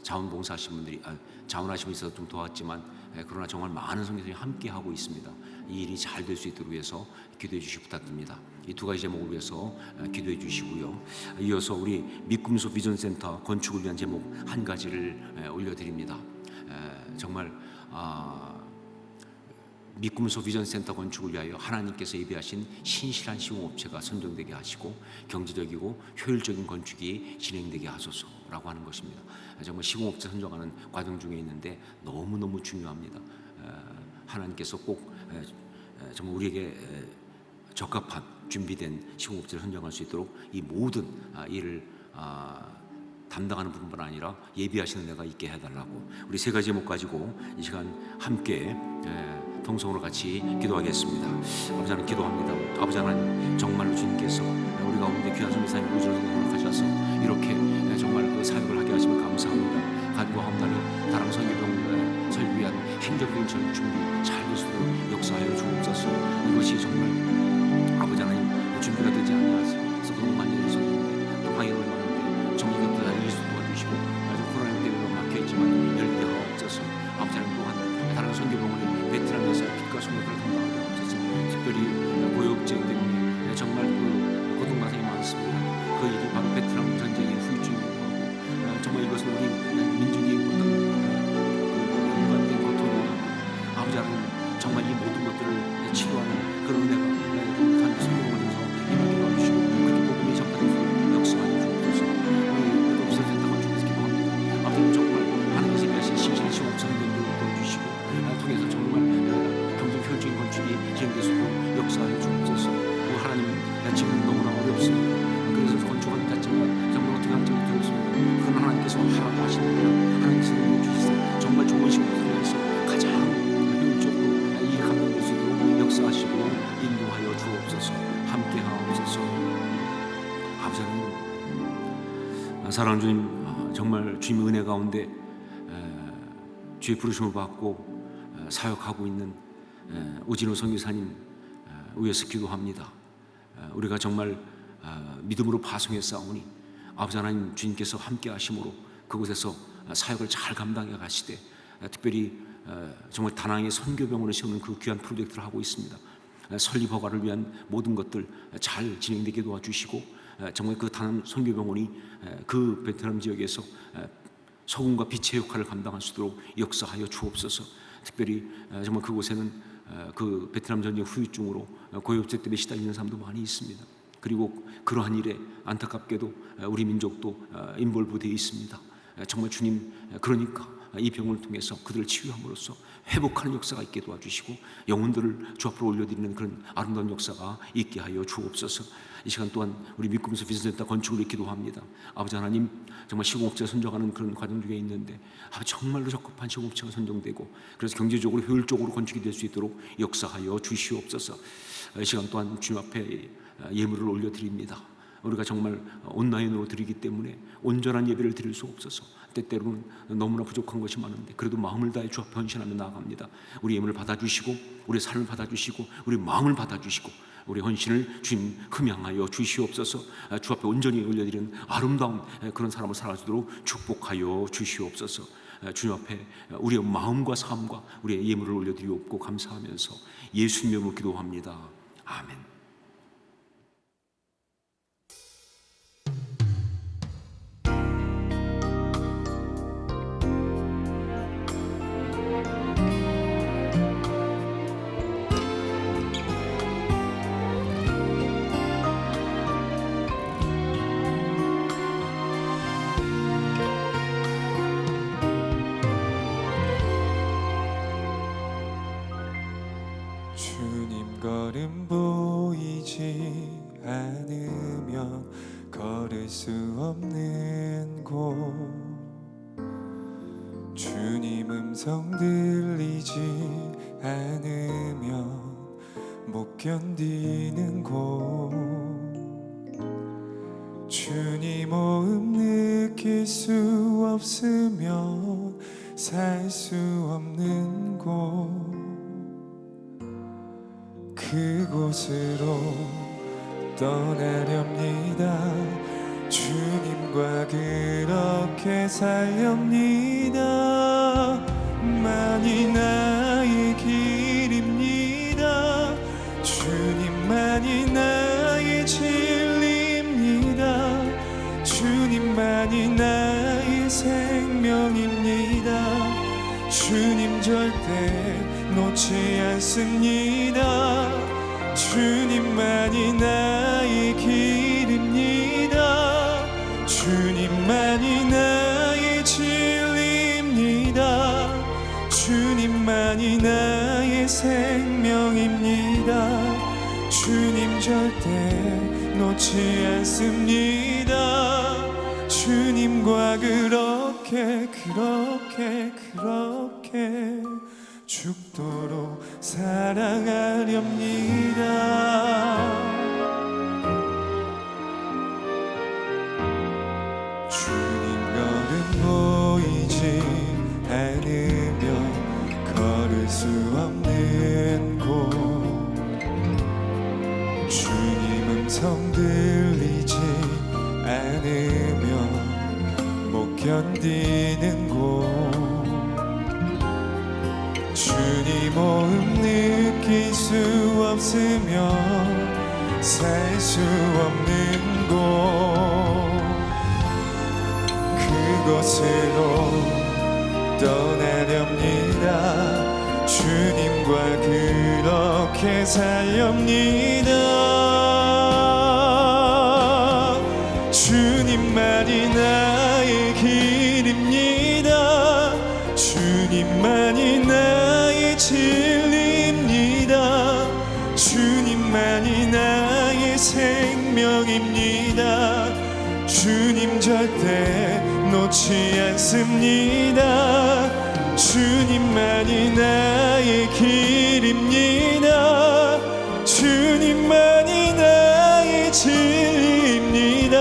자원봉사하신 분들이 자원하신 분이 있어서 좀 도왔지만 그러나 정말 많은 선교사님이 함께 하고 있습니다. 이 일이 잘 될 수 있도록 위해서 기도해 주시기 부탁드립니다. 이 두 가지 제목을 위해서 기도해 주시고요. 이어서 우리 미꿈소 비전센터 건축을 위한 제목 한 가지를 올려드립니다. 정말 미꿈소 비전센터 건축을 위하여 하나님께서 예비하신 신실한 시공업체가 선정되게 하시고 경제적이고 효율적인 건축이 진행되게 하소서라고 하는 것입니다. 정말 시공업체 선정하는 과정 중에 있는데 너무너무 중요합니다. 하나님께서 꼭 정말 우리에게 적합한 준비된 시공업체를 선정할 수 있도록 이 모든 일을 담당하는 분뿐 아니라 예비하시는 데가 있게 해달라고 우리 세 가지 제목 가지고 이 시간 함께 통성으로 같이 기도하겠습니다. 아버지 하나님 기도합니다. 아버지 하나님 정말로 주님께서 우리 가운데 귀한 선교사님 우주를 허락하셔서 이렇게 정말 그 사역을 하게 하시면 감사합니다. 간과 험단이 다른 선교병원을 설립 위한 행정적인 준비 잘 될 수 있도록 역사하여 주옵소서. 이것이 정말 아버지 하나님 준비가 되지 아니하셔서 너무 많이 일었었는데 또 방해를 많은데 정말 이것도 다 일수 도와주시고 아주 코로나 때문에 막혀있지만 열리게 하옵소서. 아버지 하나님 또한 다른 선교병원이 베트남에서 빛과 소명을 담당하게 하옵소서. 특별히 고육증 때문에 정말 그 고통과정이 많습니다. 그 일이 바로 베트남 전쟁의 후유증이기도 하고 정말 이것은 우리 민족의 어떤 연관된 고통이고 아버지 하나님 정말 이 모든 것들을 치료하는 그런 은혜가 하나님 성경을 통해서 임하게 도와주시고 그렇게 복음이 전파되고 역사하여 주옵소서. 우리 비전센터 건축에서 기도합니다. 아버지 정말 하나님께서 예비하신 신실한 시공업체를 보여주시고 통해서 정말 경쟁 효율적인 건축이 진행될 수 있도록 역사하여 주옵소서. 하나님 지금 너무나 어렵습니다. 그래서 건축하는 자체가 정말 어떻게 하는지 모르겠습니다. 그러나 하나님께서 하라고 하시는 하나님께서 주시서 정말 좋은 시공업체에서 가장 효율적으로 이 감당될 수 있도록 역사하시고 인도하여 주옵소서. 함께 하옵소서. 아버지 하나님 사랑하는 주님 정말 주님의 은혜 가운데 주의 부르심을 받고 사역하고 있는 우진호 선교사님 위해서 기도합니다. 우리가 정말 믿음으로 파송해 싸우니 아버지 하나님 주님께서 함께 하심으로 그곳에서 사역을 잘 감당해 가시되 특별히 정말 다낭의 선교병원을 세우는 그 귀한 프로젝트를 하고 있습니다. 설립 허가를 위한 모든 것들 잘 진행되게 도와주시고 정말 그 다낭 선교병원이 그 베트남 지역에서 소금과 빛의 역할을 감당할 수 있도록 역사하여 주옵소서. 특별히 정말 그곳에는 그 베트남 전쟁 후유증으로 고용업체 때문에 시달리는 사람도 많이 있습니다. 그리고 그러한 일에 안타깝게도 우리 민족도 인볼브되어 있습니다. 정말 주님, 그러니까 이 병을 통해서 그들을 치유함으로써 회복하는 역사가 있게 도와주시고 영혼들을 주 앞으로 올려드리는 그런 아름다운 역사가 있게 하여 주옵소서. 이 시간 또한 우리 믿음에서 비전센터 건축을 기도합니다. 아버지 하나님, 정말 시공업체가 선정하는 그런 과정 중에 있는데 정말로 적합한 시공업체가 선정되고 그래서 경제적으로 효율적으로 건축이 될 수 있도록 역사하여 주시옵소서. 이 시간 또한 주님 앞에 예물을 올려드립니다. 우리가 정말 온라인으로 드리기 때문에 온전한 예배를 드릴 수 없어서 때때로는 너무나 부족한 것이 많은데 그래도 마음을 다해 주 앞에 헌신하며 나아갑니다. 우리 예물을 받아주시고 우리 삶을 받아주시고 우리 마음을 받아주시고 우리 헌신을 주님 흠양하여 주시옵소서. 주 앞에 온전히 올려드리는 아름다운 그런 사람을 살아주도록 축복하여 주시옵소서. 주님 앞에 우리의 마음과 삶과 우리의 예물을 올려드리옵고 감사하면서 예수님 이름으로 기도합니다. 아멘. 주님 걸음 보이지 않으면 걸을 수 없는 곳, 주님 음성 들리지 않으면 못 견디는 곳, 주님 호흡 느낄 수 없으면 살 수 없는 곳, 그곳으로 떠나렵니다. 주님과 그렇게 살렵니다. 만이 나의 길입니다. 주님만이 나의 진리입니다. 주님만이 나의 생명입니다. 주님 절대 놓지 않습니다. 주님만이 나의 길입니다. 주님만이 나의 진리입니다. 주님만이 나의 생명입니다. 주님 절대 놓지 않습니다. 주님과 그렇게 죽도록 사랑하렵니다. 주님 걸음 보이지 않으면 걸을 수 없는 곳, 주님 음성 들리지 않으면 못 견디는 곳, 주님 호흡 느낄 수 없으면 살 수 없는 곳, 그곳으로 떠나렵니다. 주님과 그렇게 살렵니다. 주님만이 나의 길입니다. 주님만이 나의 진리입니다. 주님만이 나의 생명입니다. 주님 절대 놓지 않습니다. 주님만이 나의 길입니다. 주님만이 나의 진리입니다.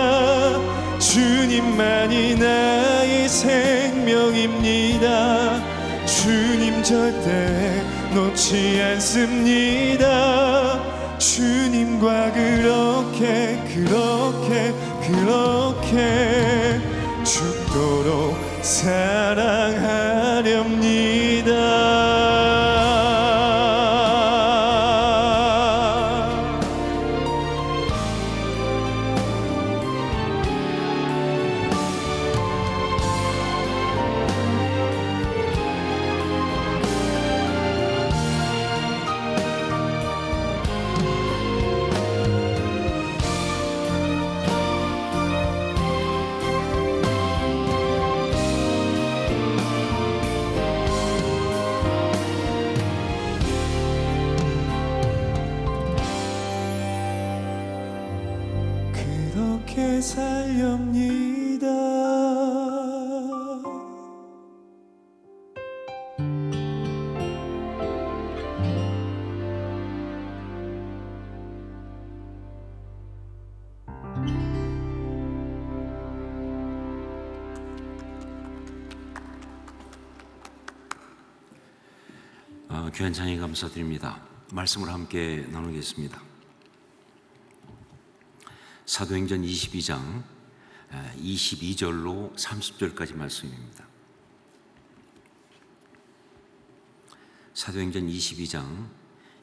주님만이 나의 생명입니다. 주님 절대 놓지 않습니다. 주님과 그렇게 죽도록 사랑하렵니다. 살렵니다. 귀한 찬양 감사드립니다. 말씀을 함께 나누겠습니다. 사도행전 22장 22절로 30절까지 말씀입니다. 사도행전 22장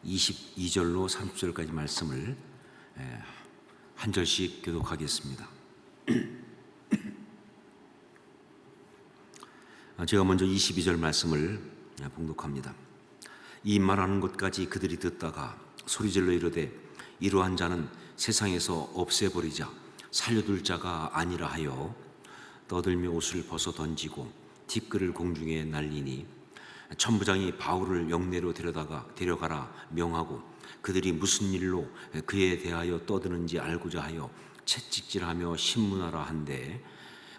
22절로 30절까지 말씀을 한 절씩 교독하겠습니다. 제가 먼저 22절 말씀을 봉독합니다. 이 말하는 것까지 그들이 듣다가 소리질러 이르되 이러한 자는 세상에서 없애버리자 살려둘 자가 아니라 하여 떠들며 옷을 벗어 던지고 티끌을 공중에 날리니 천부장이 바울을 영내로 데려가라 명하고 그들이 무슨 일로 그에 대하여 떠드는지 알고자 하여 채찍질하며 신문하라 한데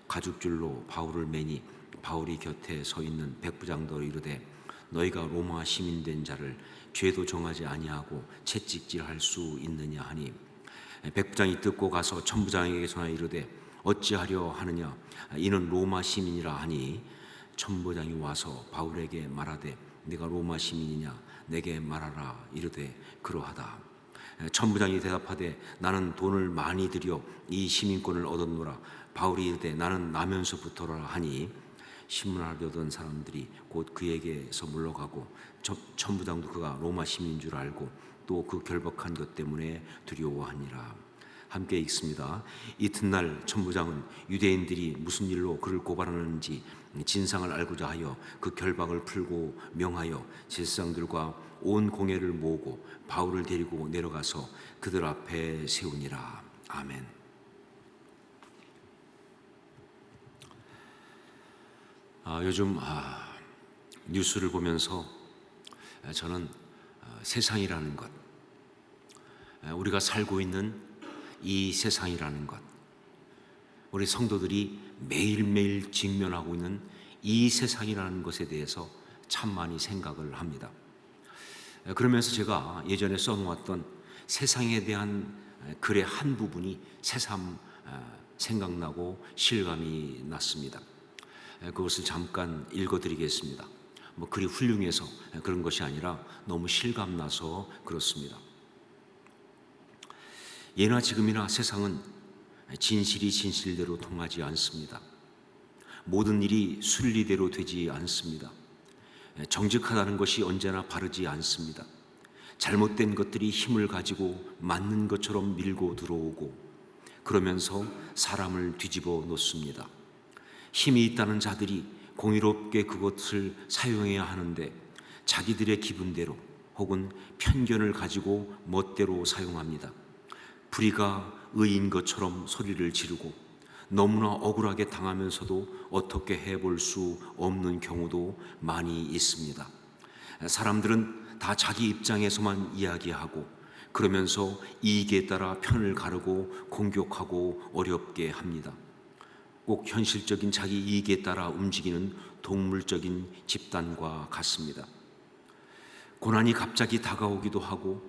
가죽줄로 바울을 매니 바울이 곁에 서 있는 백부장도 이르되 너희가 로마 시민된 자를 죄도 정하지 아니하고 채찍질할 수 있느냐 하니 백부장이 듣고 가서 천부장에게 전하여 이르되 어찌하려 하느냐 이는 로마 시민이라 하니 천부장이 와서 바울에게 말하되 네가 로마 시민이냐 내게 말하라 이르되 그러하다. 천부장이 대답하되 나는 돈을 많이 들여 이 시민권을 얻었노라. 바울이 이르되 나는 나면서부터라 하니 신문하려던 사람들이 곧 그에게서 물러가고 천부장도 그가 로마 시민인 줄 알고 또 그 결박한 것 때문에 두려워하니라. 함께 읽습니다. 이튿날 천부장은 유대인들이 무슨 일로 그를 고발하는지 진상을 알고자 하여 그 결박을 풀고 명하여 제사장들과 온 공회를 모으고 바울을 데리고 내려가서 그들 앞에 세우니라. 아멘. 요즘 뉴스를 보면서 저는 세상이라는 것, 우리가 살고 있는 이 세상이라는 것, 우리 성도들이 매일매일 직면하고 있는 이 세상이라는 것에 대해서 참 많이 생각을 합니다. 그러면서 제가 예전에 써놓았던 세상에 대한 글의 한 부분이 새삼 생각나고 실감이 났습니다. 그것을 잠깐 읽어드리겠습니다. 글이 훌륭해서 그런 것이 아니라 너무 실감나서 그렇습니다. 예나 지금이나 세상은 진실이 진실대로 통하지 않습니다. 모든 일이 순리대로 되지 않습니다. 정직하다는 것이 언제나 바르지 않습니다. 잘못된 것들이 힘을 가지고 맞는 것처럼 밀고 들어오고 그러면서 사람을 뒤집어 놓습니다. 힘이 있다는 자들이 공의롭게 그것을 사용해야 하는데 자기들의 기분대로 혹은 편견을 가지고 멋대로 사용합니다. 불의가 의인 것처럼 소리를 지르고 너무나 억울하게 당하면서도 어떻게 해볼 수 없는 경우도 많이 있습니다. 사람들은 다 자기 입장에서만 이야기하고 그러면서 이익에 따라 편을 가르고 공격하고 어렵게 합니다. 꼭 현실적인 자기 이익에 따라 움직이는 동물적인 집단과 같습니다. 고난이 갑자기 다가오기도 하고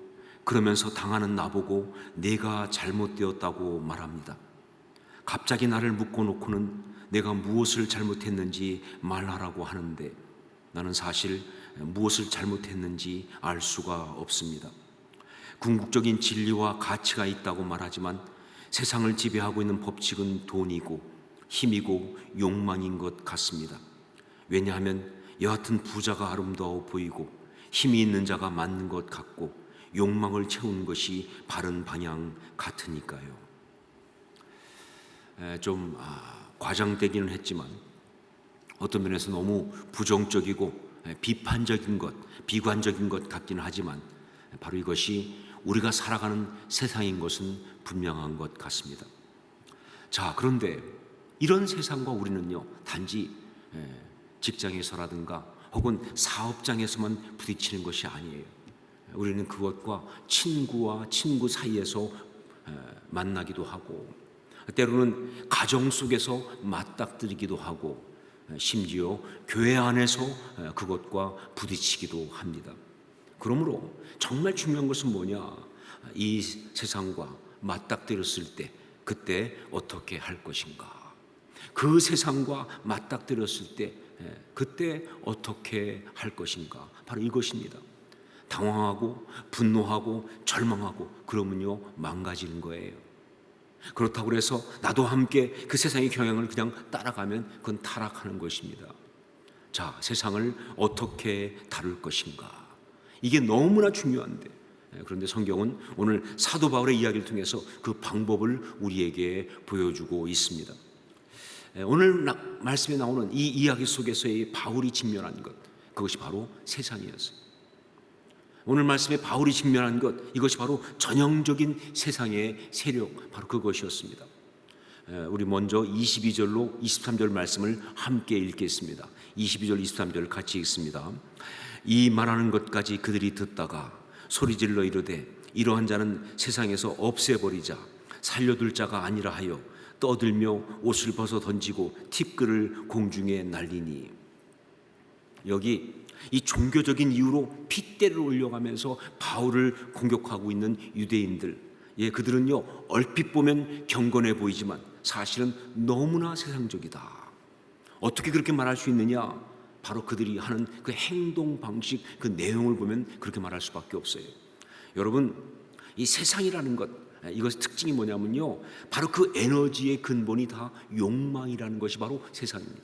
그러면서 당하는 나보고 내가 잘못되었다고 말합니다. 갑자기 나를 묶어놓고는 내가 무엇을 잘못했는지 말하라고 하는데 나는 사실 무엇을 잘못했는지 알 수가 없습니다. 궁극적인 진리와 가치가 있다고 말하지만 세상을 지배하고 있는 법칙은 돈이고 힘이고 욕망인 것 같습니다. 왜냐하면 여하튼 부자가 아름다워 보이고 힘이 있는 자가 맞는 것 같고 욕망을 채우는 것이 바른 방향 같으니까요. 좀 과장되기는 했지만 어떤 면에서 너무 부정적이고 비판적인 것, 비관적인 것 같기는 하지만 바로 이것이 우리가 살아가는 세상인 것은 분명한 것 같습니다. 자, 그런데 이런 세상과 우리는요, 단지 직장에서라든가 혹은 사업장에서만 부딪히는 것이 아니에요. 우리는 그것과 친구와 친구 사이에서 만나기도 하고 때로는 가정 속에서 맞닥뜨리기도 하고 심지어 교회 안에서 그것과 부딪히기도 합니다. 그러므로 정말 중요한 것은 뭐냐? 이 세상과 맞닥뜨렸을 때 그때 어떻게 할 것인가? 그 세상과 맞닥뜨렸을 때 그때 어떻게 할 것인가? 바로 이것입니다. 당황하고 분노하고 절망하고 그러면요 망가지는 거예요. 그렇다고 해서 나도 함께 그 세상의 경향을 그냥 따라가면 그건 타락하는 것입니다. 자, 세상을 어떻게 다룰 것인가? 이게 너무나 중요한데, 그런데 성경은 오늘 사도 바울의 이야기를 통해서 그 방법을 우리에게 보여주고 있습니다. 오늘 말씀에 나오는 이 이야기 속에서의 바울이 직면한 것, 그것이 바로 세상이었어요. 오늘 말씀에 바울이 직면한 것, 이것이 바로 전형적인 세상의 세력, 바로 그것이었습니다. 우리 먼저 22절로 23절 말씀을 함께 읽겠습니다. 22절 23절 같이 읽습니다. 이 말하는 것까지 그들이 듣다가 소리질러 이르되 이러한 자는 세상에서 없애버리자. 살려둘 자가 아니라 하여 떠들며 옷을 벗어 던지고 티끌을 공중에 날리니. 여기 이 종교적인 이유로 핏대를 올려가면서 바울을 공격하고 있는 유대인들, 그들은요 얼핏 보면 경건해 보이지만 사실은 너무나 세상적이다. 어떻게 그렇게 말할 수 있느냐? 바로 그들이 하는 그 행동 방식, 그 내용을 보면 그렇게 말할 수밖에 없어요. 여러분, 이 세상이라는 것, 이것의 특징이 뭐냐면요, 바로 그 에너지의 근본이 다 욕망이라는 것이 바로 세상입니다.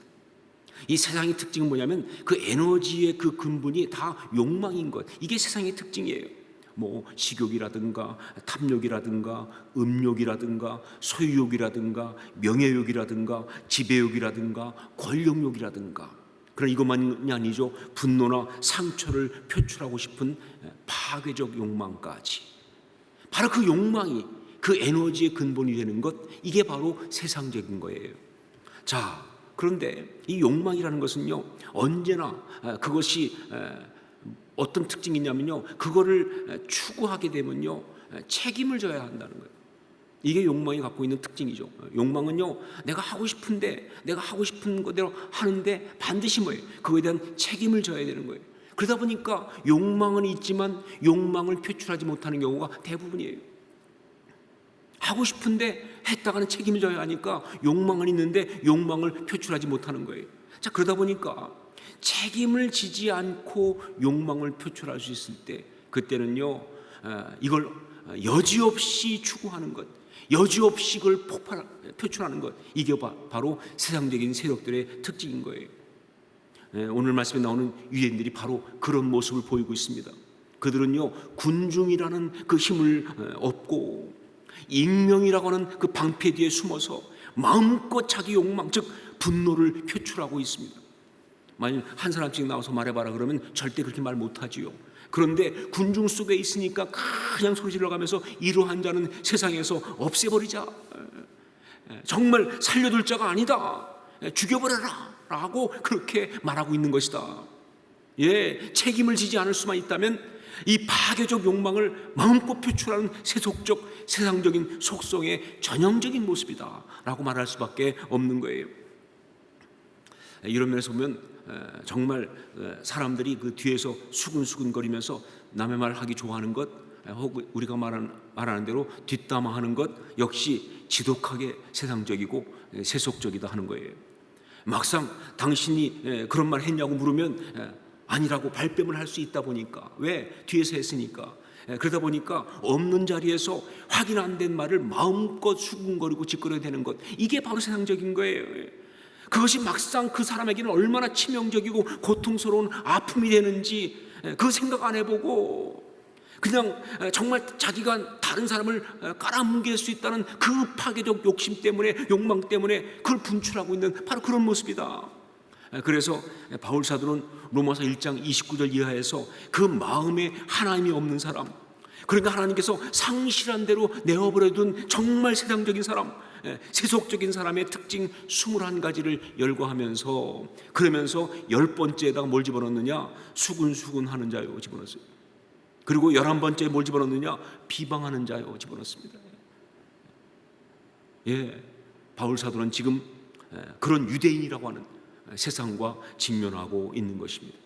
이 세상의 특징은 뭐냐면 그 에너지의 그 근본이 다 욕망인 것, 이게 세상의 특징이에요. 뭐 식욕이라든가 탐욕이라든가 음욕이라든가 소유욕이라든가 명예욕이라든가 지배욕이라든가 권력욕이라든가, 그런 이것만이 아니죠. 분노나 상처를 표출하고 싶은 파괴적 욕망까지. 바로 그 욕망이 그 에너지의 근본이 되는 것, 이게 바로 세상적인 거예요. 자, 그런데 이 욕망이라는 것은요 언제나 그것이 어떤 특징이 있냐면요, 그거를 추구하게 되면요 책임을 져야 한다는 거예요. 이게 욕망이 갖고 있는 특징이죠. 욕망은요 내가 하고 싶은데 내가 하고 싶은 거대로 하는데 반드시 뭐예요? 그거에 대한 책임을 져야 되는 거예요. 그러다 보니까 욕망은 있지만 욕망을 표출하지 못하는 경우가 대부분이에요. 하고 싶은데 했다가는 책임을 져야 하니까 욕망은 있는데 욕망을 표출하지 못하는 거예요. 자, 그러다 보니까 책임을 지지 않고 욕망을 표출할 수 있을 때, 그때는요 이걸 여지없이 추구하는 것, 여지없이 그걸 표출하는 것, 이게 바로 세상적인 세력들의 특징인 거예요. 오늘 말씀에 나오는 유대인들이 바로 그런 모습을 보이고 있습니다. 그들은요 군중이라는 그 힘을 얻고 익명이라고 하는 그 방패 뒤에 숨어서 마음껏 자기 욕망, 즉 분노를 표출하고 있습니다. 만약 한 사람씩 나와서 말해봐라 그러면 절대 그렇게 말 못하지요. 그런데 군중 속에 있으니까 그냥 소리 질러가면서 이러한 자는 세상에서 없애버리자, 정말 살려둘 자가 아니다, 죽여버려라 라고 그렇게 말하고 있는 것이다. 책임을 지지 않을 수만 있다면 이 파괴적 욕망을 마음껏 표출하는 세속적, 세상적인 속성의 전형적인 모습이다 라고 말할 수밖에 없는 거예요. 이런 면에서 보면 정말 사람들이 그 뒤에서 수근수근거리면서 남의 말 하기 좋아하는 것, 혹은 우리가 말하는 대로 뒷담화하는 것, 역시 지독하게 세상적이고 세속적이다 하는 거예요. 막상 당신이 그런 말 했냐고 물으면 아니라고 발뺌을 할 수 있다 보니까, 왜? 뒤에서 했으니까. 그러다 보니까 없는 자리에서 확인 안 된 말을 마음껏 수군거리고 짓거려야 되는 것, 이게 바로 세상적인 거예요. 그것이 막상 그 사람에게는 얼마나 치명적이고 고통스러운 아픔이 되는지 그 생각 안 해보고 그냥 정말 자기가 다른 사람을 깔아뭉갤 수 있다는 그 파괴적 욕심 때문에, 욕망 때문에 그걸 분출하고 있는 바로 그런 모습이다. 그래서 바울 사도는 로마서 1장 29절 이하에서 그 마음에 하나님이 없는 사람, 그러니까 하나님께서 상실한 대로 내어버려둔 정말 세상적인 사람, 세속적인 사람의 특징 21가지를 열거하면서, 그러면서 10번째에다가 뭘 집어넣느냐? 수군수군하는 자요 집어넣었어요. 그리고 11번째에 뭘 집어넣느냐? 비방하는 자요 집어넣습니다. 바울 사도는 지금 그런 유대인이라고 하는 세상과 직면하고 있는 것입니다.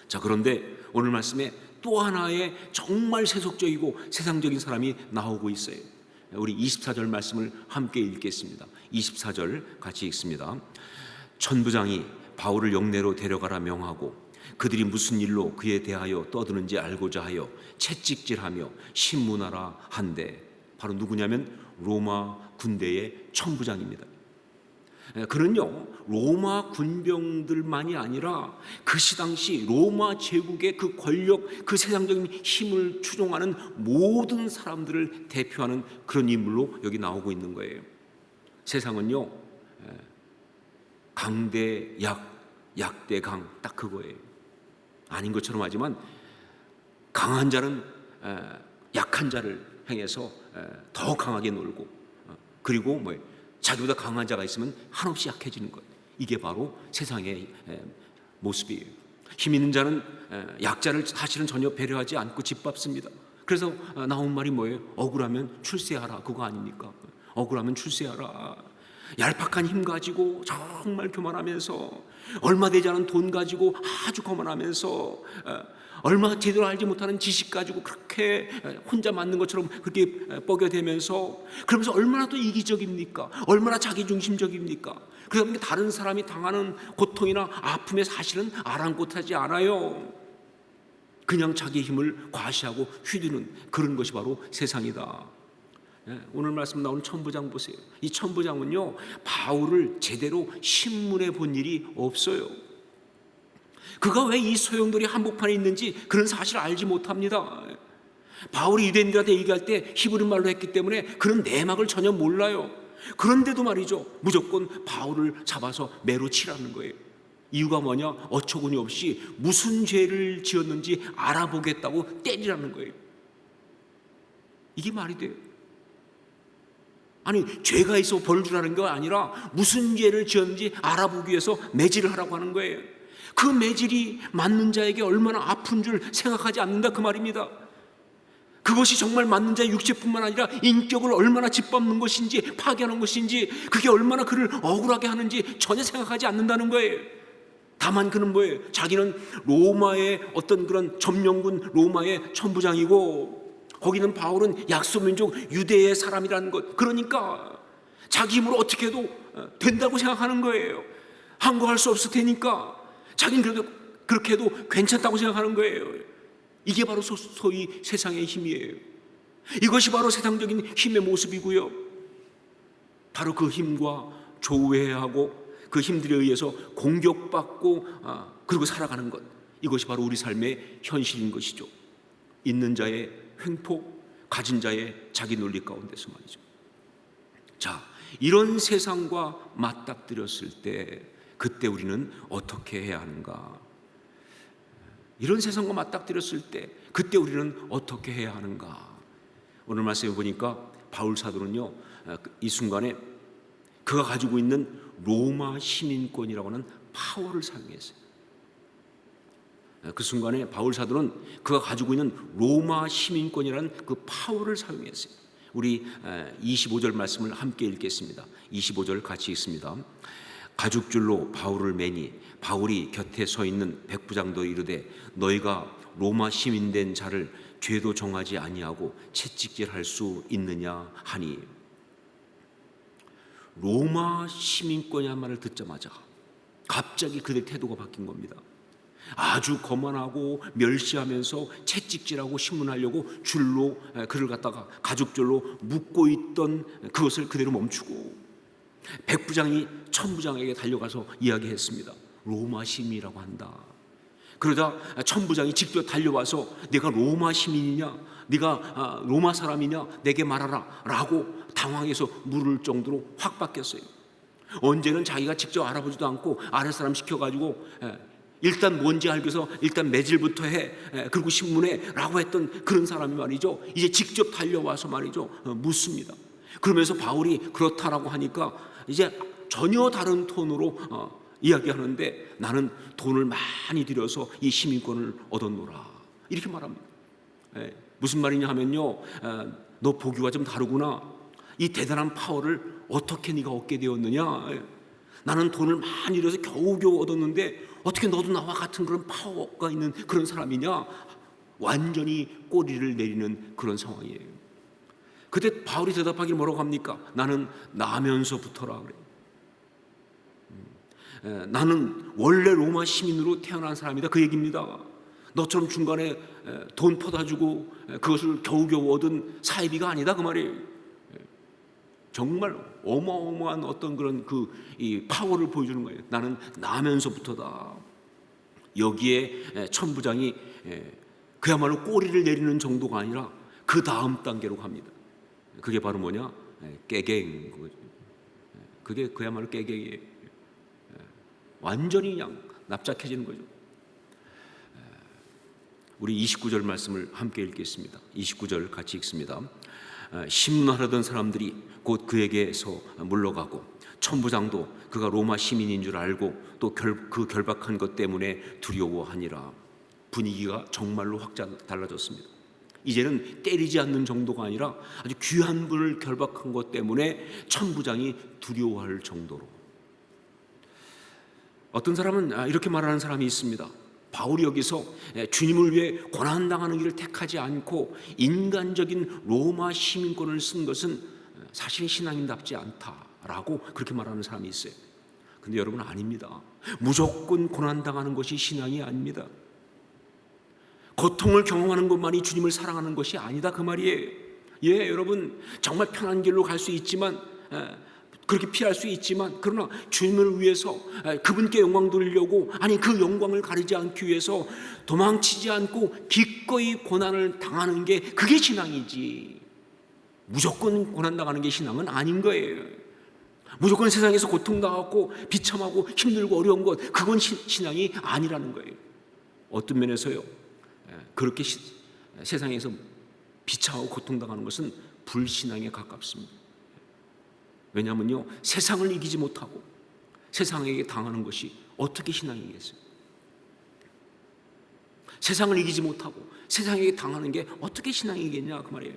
자, 그런데 오늘 말씀에 또 하나의 정말 세속적이고 세상적인 사람이 나오고 있어요. 우리 24절 말씀을 함께 읽겠습니다. 24절 같이 읽습니다. 천부장이 바울을 영내로 데려가라 명하고 그들이 무슨 일로 그에 대하여 떠드는지 알고자 하여 채찍질하며 신문하라 한데, 바로 누구냐면 로마 군대의 천부장입니다. 그는요, 로마 군병들만이 아니라 그 당시 로마 제국의 그 권력, 그 세상적인 힘을 추종하는 모든 사람들을 대표하는 그런 인물로 여기 나오고 있는 거예요. 세상은요, 강대 약, 약대 강, 딱 그거예요. 아닌 것처럼 하지만 강한 자는 약한 자를 향해서 더 강하게 놀고, 그리고 자기보다 강한 자가 있으면 한없이 약해지는 것. 이게 바로 세상의 모습이에요. 힘 있는 자는 약자를 사실은 전혀 배려하지 않고 짓밟습니다. 그래서 나온 말이 뭐예요? 억울하면 출세하라. 그거 아닙니까? 억울하면 출세하라. 얄팍한 힘 가지고 정말 교만하면서, 얼마 되지 않은 돈 가지고 아주 거만하면서, 얼마 제대로 알지 못하는 지식 가지고 그렇게 혼자 맞는 것처럼 그렇게 뻐겨대면서, 그러면서 얼마나 또 이기적입니까? 얼마나 자기중심적입니까? 그러다 보니 다른 사람이 당하는 고통이나 아픔에 사실은 아랑곳하지 않아요. 그냥 자기 힘을 과시하고 휘두르는 그런 것이 바로 세상이다. 오늘 말씀 나오는 천부장 보세요. 이 천부장은요, 바울을 제대로 신문해 본 일이 없어요. 그가 왜 이 소용돌이 한복판에 있는지 그런 사실을 알지 못합니다. 바울이 유대인들한테 얘기할 때 히브리 말로 했기 때문에 그런 내막을 전혀 몰라요. 그런데도 말이죠, 무조건 바울을 잡아서 매로 치라는 거예요. 이유가 뭐냐? 어처구니 없이 무슨 죄를 지었는지 알아보겠다고 때리라는 거예요. 이게 말이 돼요? 아니, 죄가 있어 벌 주라는 게 아니라 무슨 죄를 지었는지 알아보기 위해서 매질을 하라고 하는 거예요. 그 매질이 맞는 자에게 얼마나 아픈 줄 생각하지 않는다, 그 말입니다. 그것이 정말 맞는 자의 육체뿐만 아니라 인격을 얼마나 짓밟는 것인지, 파괴하는 것인지, 그게 얼마나 그를 억울하게 하는지 전혀 생각하지 않는다는 거예요. 다만 그는 뭐예요? 자기는 로마의 어떤 그런 점령군 로마의 천부장이고, 거기는 바울은 약소민족 유대의 사람이라는 것, 그러니까 자기 힘으로 어떻게 해도 된다고 생각하는 거예요. 항거할 수 없을 테니까 자기는 그래도 그렇게 해도 괜찮다고 생각하는 거예요. 이게 바로 소위 세상의 힘이에요. 이것이 바로 세상적인 힘의 모습이고요. 바로 그 힘과 조우해야 하고 그 힘들에 의해서 공격받고 그리고 살아가는 것, 이것이 바로 우리 삶의 현실인 것이죠. 있는 자의 횡포, 가진 자의 자기 논리 가운데서 말이죠. 자, 이런 세상과 맞닥뜨렸을 때 그때 우리는 어떻게 해야 하는가? 이런 세상과 맞닥뜨렸을 때 그때 우리는 어떻게 해야 하는가? 오늘 말씀에 보니까 바울 사도는요, 이 순간에 그가 가지고 있는 로마 시민권이라고 하는 파워를 사용했어요. 그 순간에 바울 사도는 그가 가지고 있는 로마 시민권이라는 그 파워를 사용했어요. 우리 25절 말씀을 함께 읽겠습니다. 25절 같이 읽습니다. 가죽줄로 바울을 매니 바울이 곁에 서 있는 백부장도 이르되 너희가 로마 시민된 자를 죄도 정하지 아니하고 채찍질할 수 있느냐 하니, 로마 시민권이란 말을 듣자마자 갑자기 그들의 태도가 바뀐 겁니다. 아주 거만하고 멸시하면서 채찍질하고 신문하려고 줄로 그를 갖다가 가죽줄로 묶고 있던 그것을 그대로 멈추고 백부장이 천부장에게 달려가서 이야기했습니다. 로마 시민이라고 한다. 그러자 천부장이 직접 달려와서 내가 로마 시민이냐, 네가 로마 사람이냐 내게 말하라 라고 당황해서 물을 정도로 확 바뀌었어요. 언제는 자기가 직접 알아보지도 않고 아랫 사람 시켜가지고 일단 뭔지 알기 위해서 일단 매질부터 해, 그리고 신문해 라고 했던 그런 사람이 말이죠, 이제 직접 달려와서 말이죠 묻습니다. 그러면서 바울이 그렇다라고 하니까 이제 전혀 다른 톤으로 이야기하는데, 나는 돈을 많이 들여서 이 시민권을 얻었노라 이렇게 말합니다. 무슨 말이냐 하면요, 너 보기와 좀 다르구나. 이 대단한 파워를 어떻게 네가 얻게 되었느냐? 나는 돈을 많이 잃어서 겨우겨우 얻었는데 어떻게 너도 나와 같은 그런 파워가 있는 그런 사람이냐? 완전히 꼬리를 내리는 그런 상황이에요. 그때 바울이 대답하기를 뭐라고 합니까? 나는 나면서부터라 그래요. 나는 원래 로마 시민으로 태어난 사람이다, 그 얘기입니다. 너처럼 중간에 돈 퍼다 주고 그것을 겨우겨우 얻은 사이비가 아니다, 그 말이에요. 정말 어마어마한 어떤 그런 이 파워를 보여주는 거예요. 나는 나면서부터다. 여기에 천부장이 그야말로 꼬리를 내리는 정도가 아니라 그 다음 단계로 갑니다. 그게 바로 뭐냐? 깨갱. 그게 그야말로 깨갱이에요. 완전히 그냥 납작해지는 거죠. 우리 29절 말씀을 함께 읽겠습니다. 29절 같이 읽습니다. 심문하려던 사람들이 곧 그에게서 물러가고 천부장도 그가 로마 시민인 줄 알고 또 그 결박한 것 때문에 두려워하니라. 분위기가 정말로 확 달라졌습니다. 이제는 때리지 않는 정도가 아니라 아주 귀한 분을 결박한 것 때문에 천부장이 두려워할 정도로. 어떤 사람은 이렇게 말하는 사람이 있습니다. 바울이 여기서 주님을 위해 고난당하는 길을 택하지 않고 인간적인 로마 시민권을 쓴 것은 사실 신앙인답지 않다라고 그렇게 말하는 사람이 있어요. 근데 여러분, 아닙니다. 무조건 고난당하는 것이 신앙이 아닙니다. 고통을 경험하는 것만이 주님을 사랑하는 것이 아니다, 그 말이에요. 예, 여러분, 정말 편한 길로 갈 수 있지만, 그렇게 피할 수 있지만, 그러나 주님을 위해서 그분께 영광 돌리려고, 아니 그 영광을 가리지 않기 위해서 도망치지 않고 기꺼이 고난을 당하는 게 그게 신앙이지, 무조건 고난당하는 게 신앙은 아닌 거예요. 무조건 세상에서 고통당하고 비참하고 힘들고 어려운 것, 그건 신앙이 아니라는 거예요. 어떤 면에서요, 그렇게 세상에서 비참하고 고통당하는 것은 불신앙에 가깝습니다. 왜냐하면요, 세상을 이기지 못하고 세상에게 당하는 것이 어떻게 신앙이겠어요? 세상을 이기지 못하고 세상에게 당하는 게 어떻게 신앙이겠냐, 그 말이에요.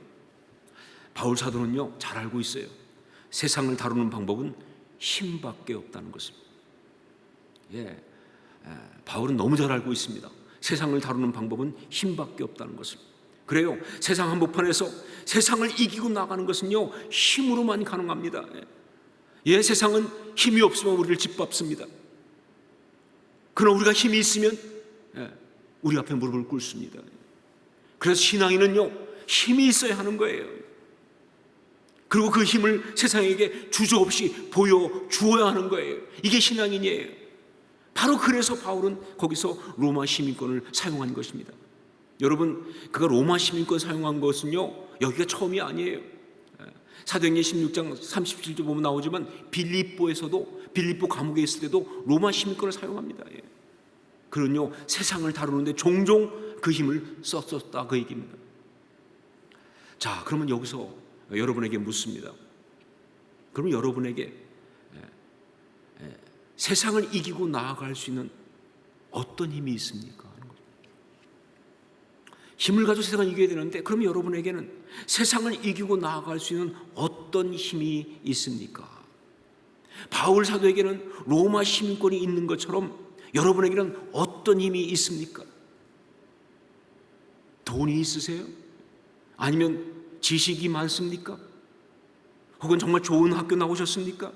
바울 사도는요, 잘 알고 있어요. 세상을 다루는 방법은 힘밖에 없다는 것을. 예, 바울은 너무 잘 알고 있습니다. 세상을 다루는 방법은 힘밖에 없다는 것을. 그래요, 세상 한복판에서 세상을 이기고 나가는 것은요, 힘으로만 가능합니다. 예, 세상은 힘이 없으면 우리를 짓밟습니다. 그러나 우리가 힘이 있으면 우리 앞에 무릎을 꿇습니다. 그래서 신앙인은요, 힘이 있어야 하는 거예요. 그리고 그 힘을 세상에게 주저없이 보여주어야 하는 거예요. 이게 신앙인이에요. 바로 그래서 바울은 거기서 로마 시민권을 사용한 것입니다. 여러분, 그가 로마 시민권 사용한 것은요, 여기가 처음이 아니에요. 사도행전 16장 37절 보면 나오지만 빌립보 감옥에 있을 때도 로마 시민권을 사용합니다. 그는요, 세상을 다루는데 종종 그 힘을 썼었다, 그 얘기입니다. 자, 그러면 여기서 여러분에게 묻습니다. 그러면 여러분에게 세상을 이기고 나아갈 수 있는 어떤 힘이 있습니까? 힘을 가지고 세상을 이겨야 되는데, 그러면 여러분에게는 세상을 이기고 나아갈 수 있는 어떤 힘이 있습니까? 바울 사도에게는 로마 시민권이 있는 것처럼 여러분에게는 어떤 힘이 있습니까? 돈이 있으세요? 아니면 지식이 많습니까? 혹은 정말 좋은 학교 나오셨습니까?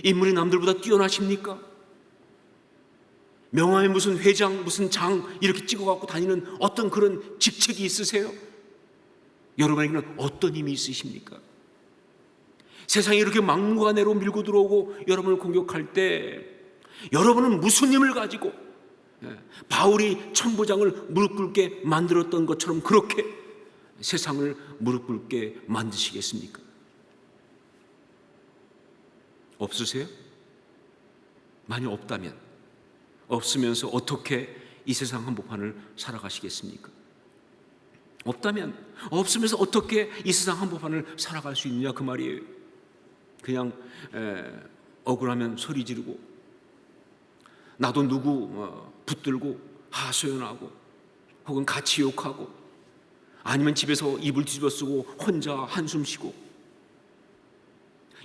인물이 남들보다 뛰어나십니까? 명함에 무슨 회장, 무슨 장 이렇게 찍어갖고 다니는 어떤 그런 직책이 있으세요? 여러분에게는 어떤 힘이 있으십니까? 세상이 이렇게 막무가내로 밀고 들어오고 여러분을 공격할 때 여러분은 무슨 힘을 가지고 바울이 천부장을 무릎 꿇게 만들었던 것처럼 그렇게 세상을 무릎 꿇게 만드시겠습니까? 없으세요? 만약 없다면, 없으면서 어떻게 이 세상 한복판을 살아가시겠습니까? 없다면, 없으면서 어떻게 이 세상 한복판을 살아갈 수 있느냐, 그 말이에요. 그냥 억울하면 소리 지르고, 나도 누구 붙들고 하소연하고, 혹은 같이 욕하고, 아니면 집에서 이불 뒤집어 쓰고 혼자 한숨 쉬고,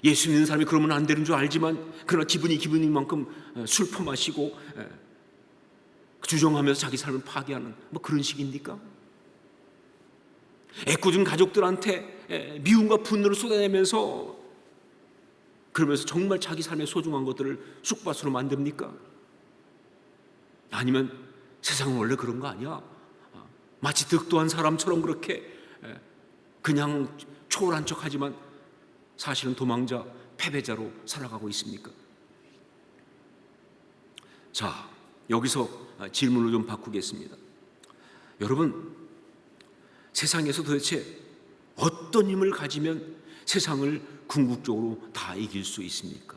예수 믿는 사람이 그러면 안 되는 줄 알지만 그러나 기분인 만큼 술 퍼마시고 주정하면서 자기 삶을 파괴하는 뭐 그런 식입니까? 애꿎은 가족들한테 미움과 분노를 쏟아내면서 그러면서 정말 자기 삶의 소중한 것들을 쑥밭으로 만듭니까? 아니면 세상은 원래 그런 거 아니야? 마치 득도한 사람처럼 그렇게 그냥 초월한 척하지만 사실은 도망자, 패배자로 살아가고 있습니까? 자, 여기서 질문을 좀 바꾸겠습니다. 여러분, 세상에서 도대체 어떤 힘을 가지면 세상을 궁극적으로 다 이길 수 있습니까?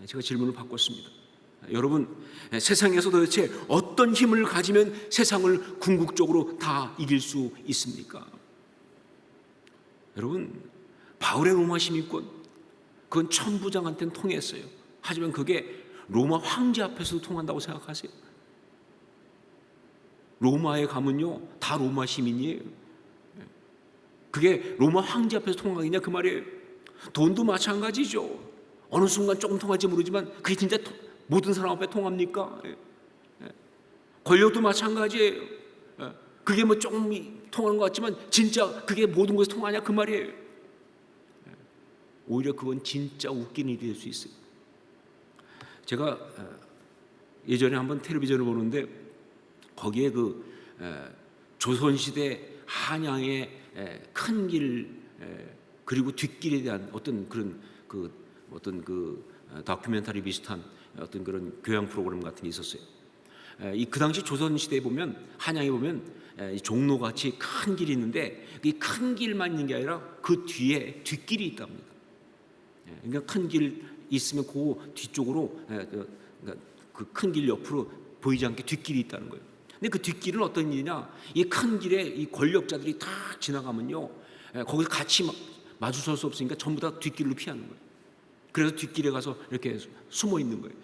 제가 질문을 바꿨습니다. 여러분, 세상에서 도대체 어떤 힘을 가지면 세상을 궁극적으로 다 이길 수 있습니까? 여러분, 바울의 로마 시민권, 그건 천부장한테는 통했어요. 하지만 그게 로마 황제 앞에서도 통한다고 생각하세요? 로마에 가면요, 다 로마 시민이에요. 그게 로마 황제 앞에서 통하겠냐 그 말이에요. 돈도 마찬가지죠. 어느 순간 조금 통할지 모르지만 그게 진짜 모든 사람 앞에 통합니까? 권력도 마찬가지예요. 그게 뭐 조금 통하는 것 같지만 진짜 그게 모든 것에 통하냐 그 말이에요. 오히려 그건 진짜 웃기는 일이 될 수 있어요. 제가 예전에 한번 텔레비전을 보는데 거기에 그 조선시대 한양의 큰 길 그리고 뒷길에 대한 어떤 그런 다큐멘터리 비슷한 어떤 그런 교양 프로그램 같은 게 있었어요. 그 당시 조선시대에 보면 한양에 보면 종로같이 큰 길이 있는데 이 큰 길만 있는 게 아니라 그 뒤에 뒷길이 있답니다. 그러니까 큰 길 있으면 그 뒤쪽으로 그 큰 길 옆으로 보이지 않게 뒷길이 있다는 거예요. 근데 그 뒷길은 어떤 일이냐? 이 큰 길에 이 권력자들이 다 지나가면요, 거기서 같이 마주설 수 없으니까 전부 다 뒷길로 피하는 거예요. 그래서 뒷길에 가서 이렇게 숨어 있는 거예요.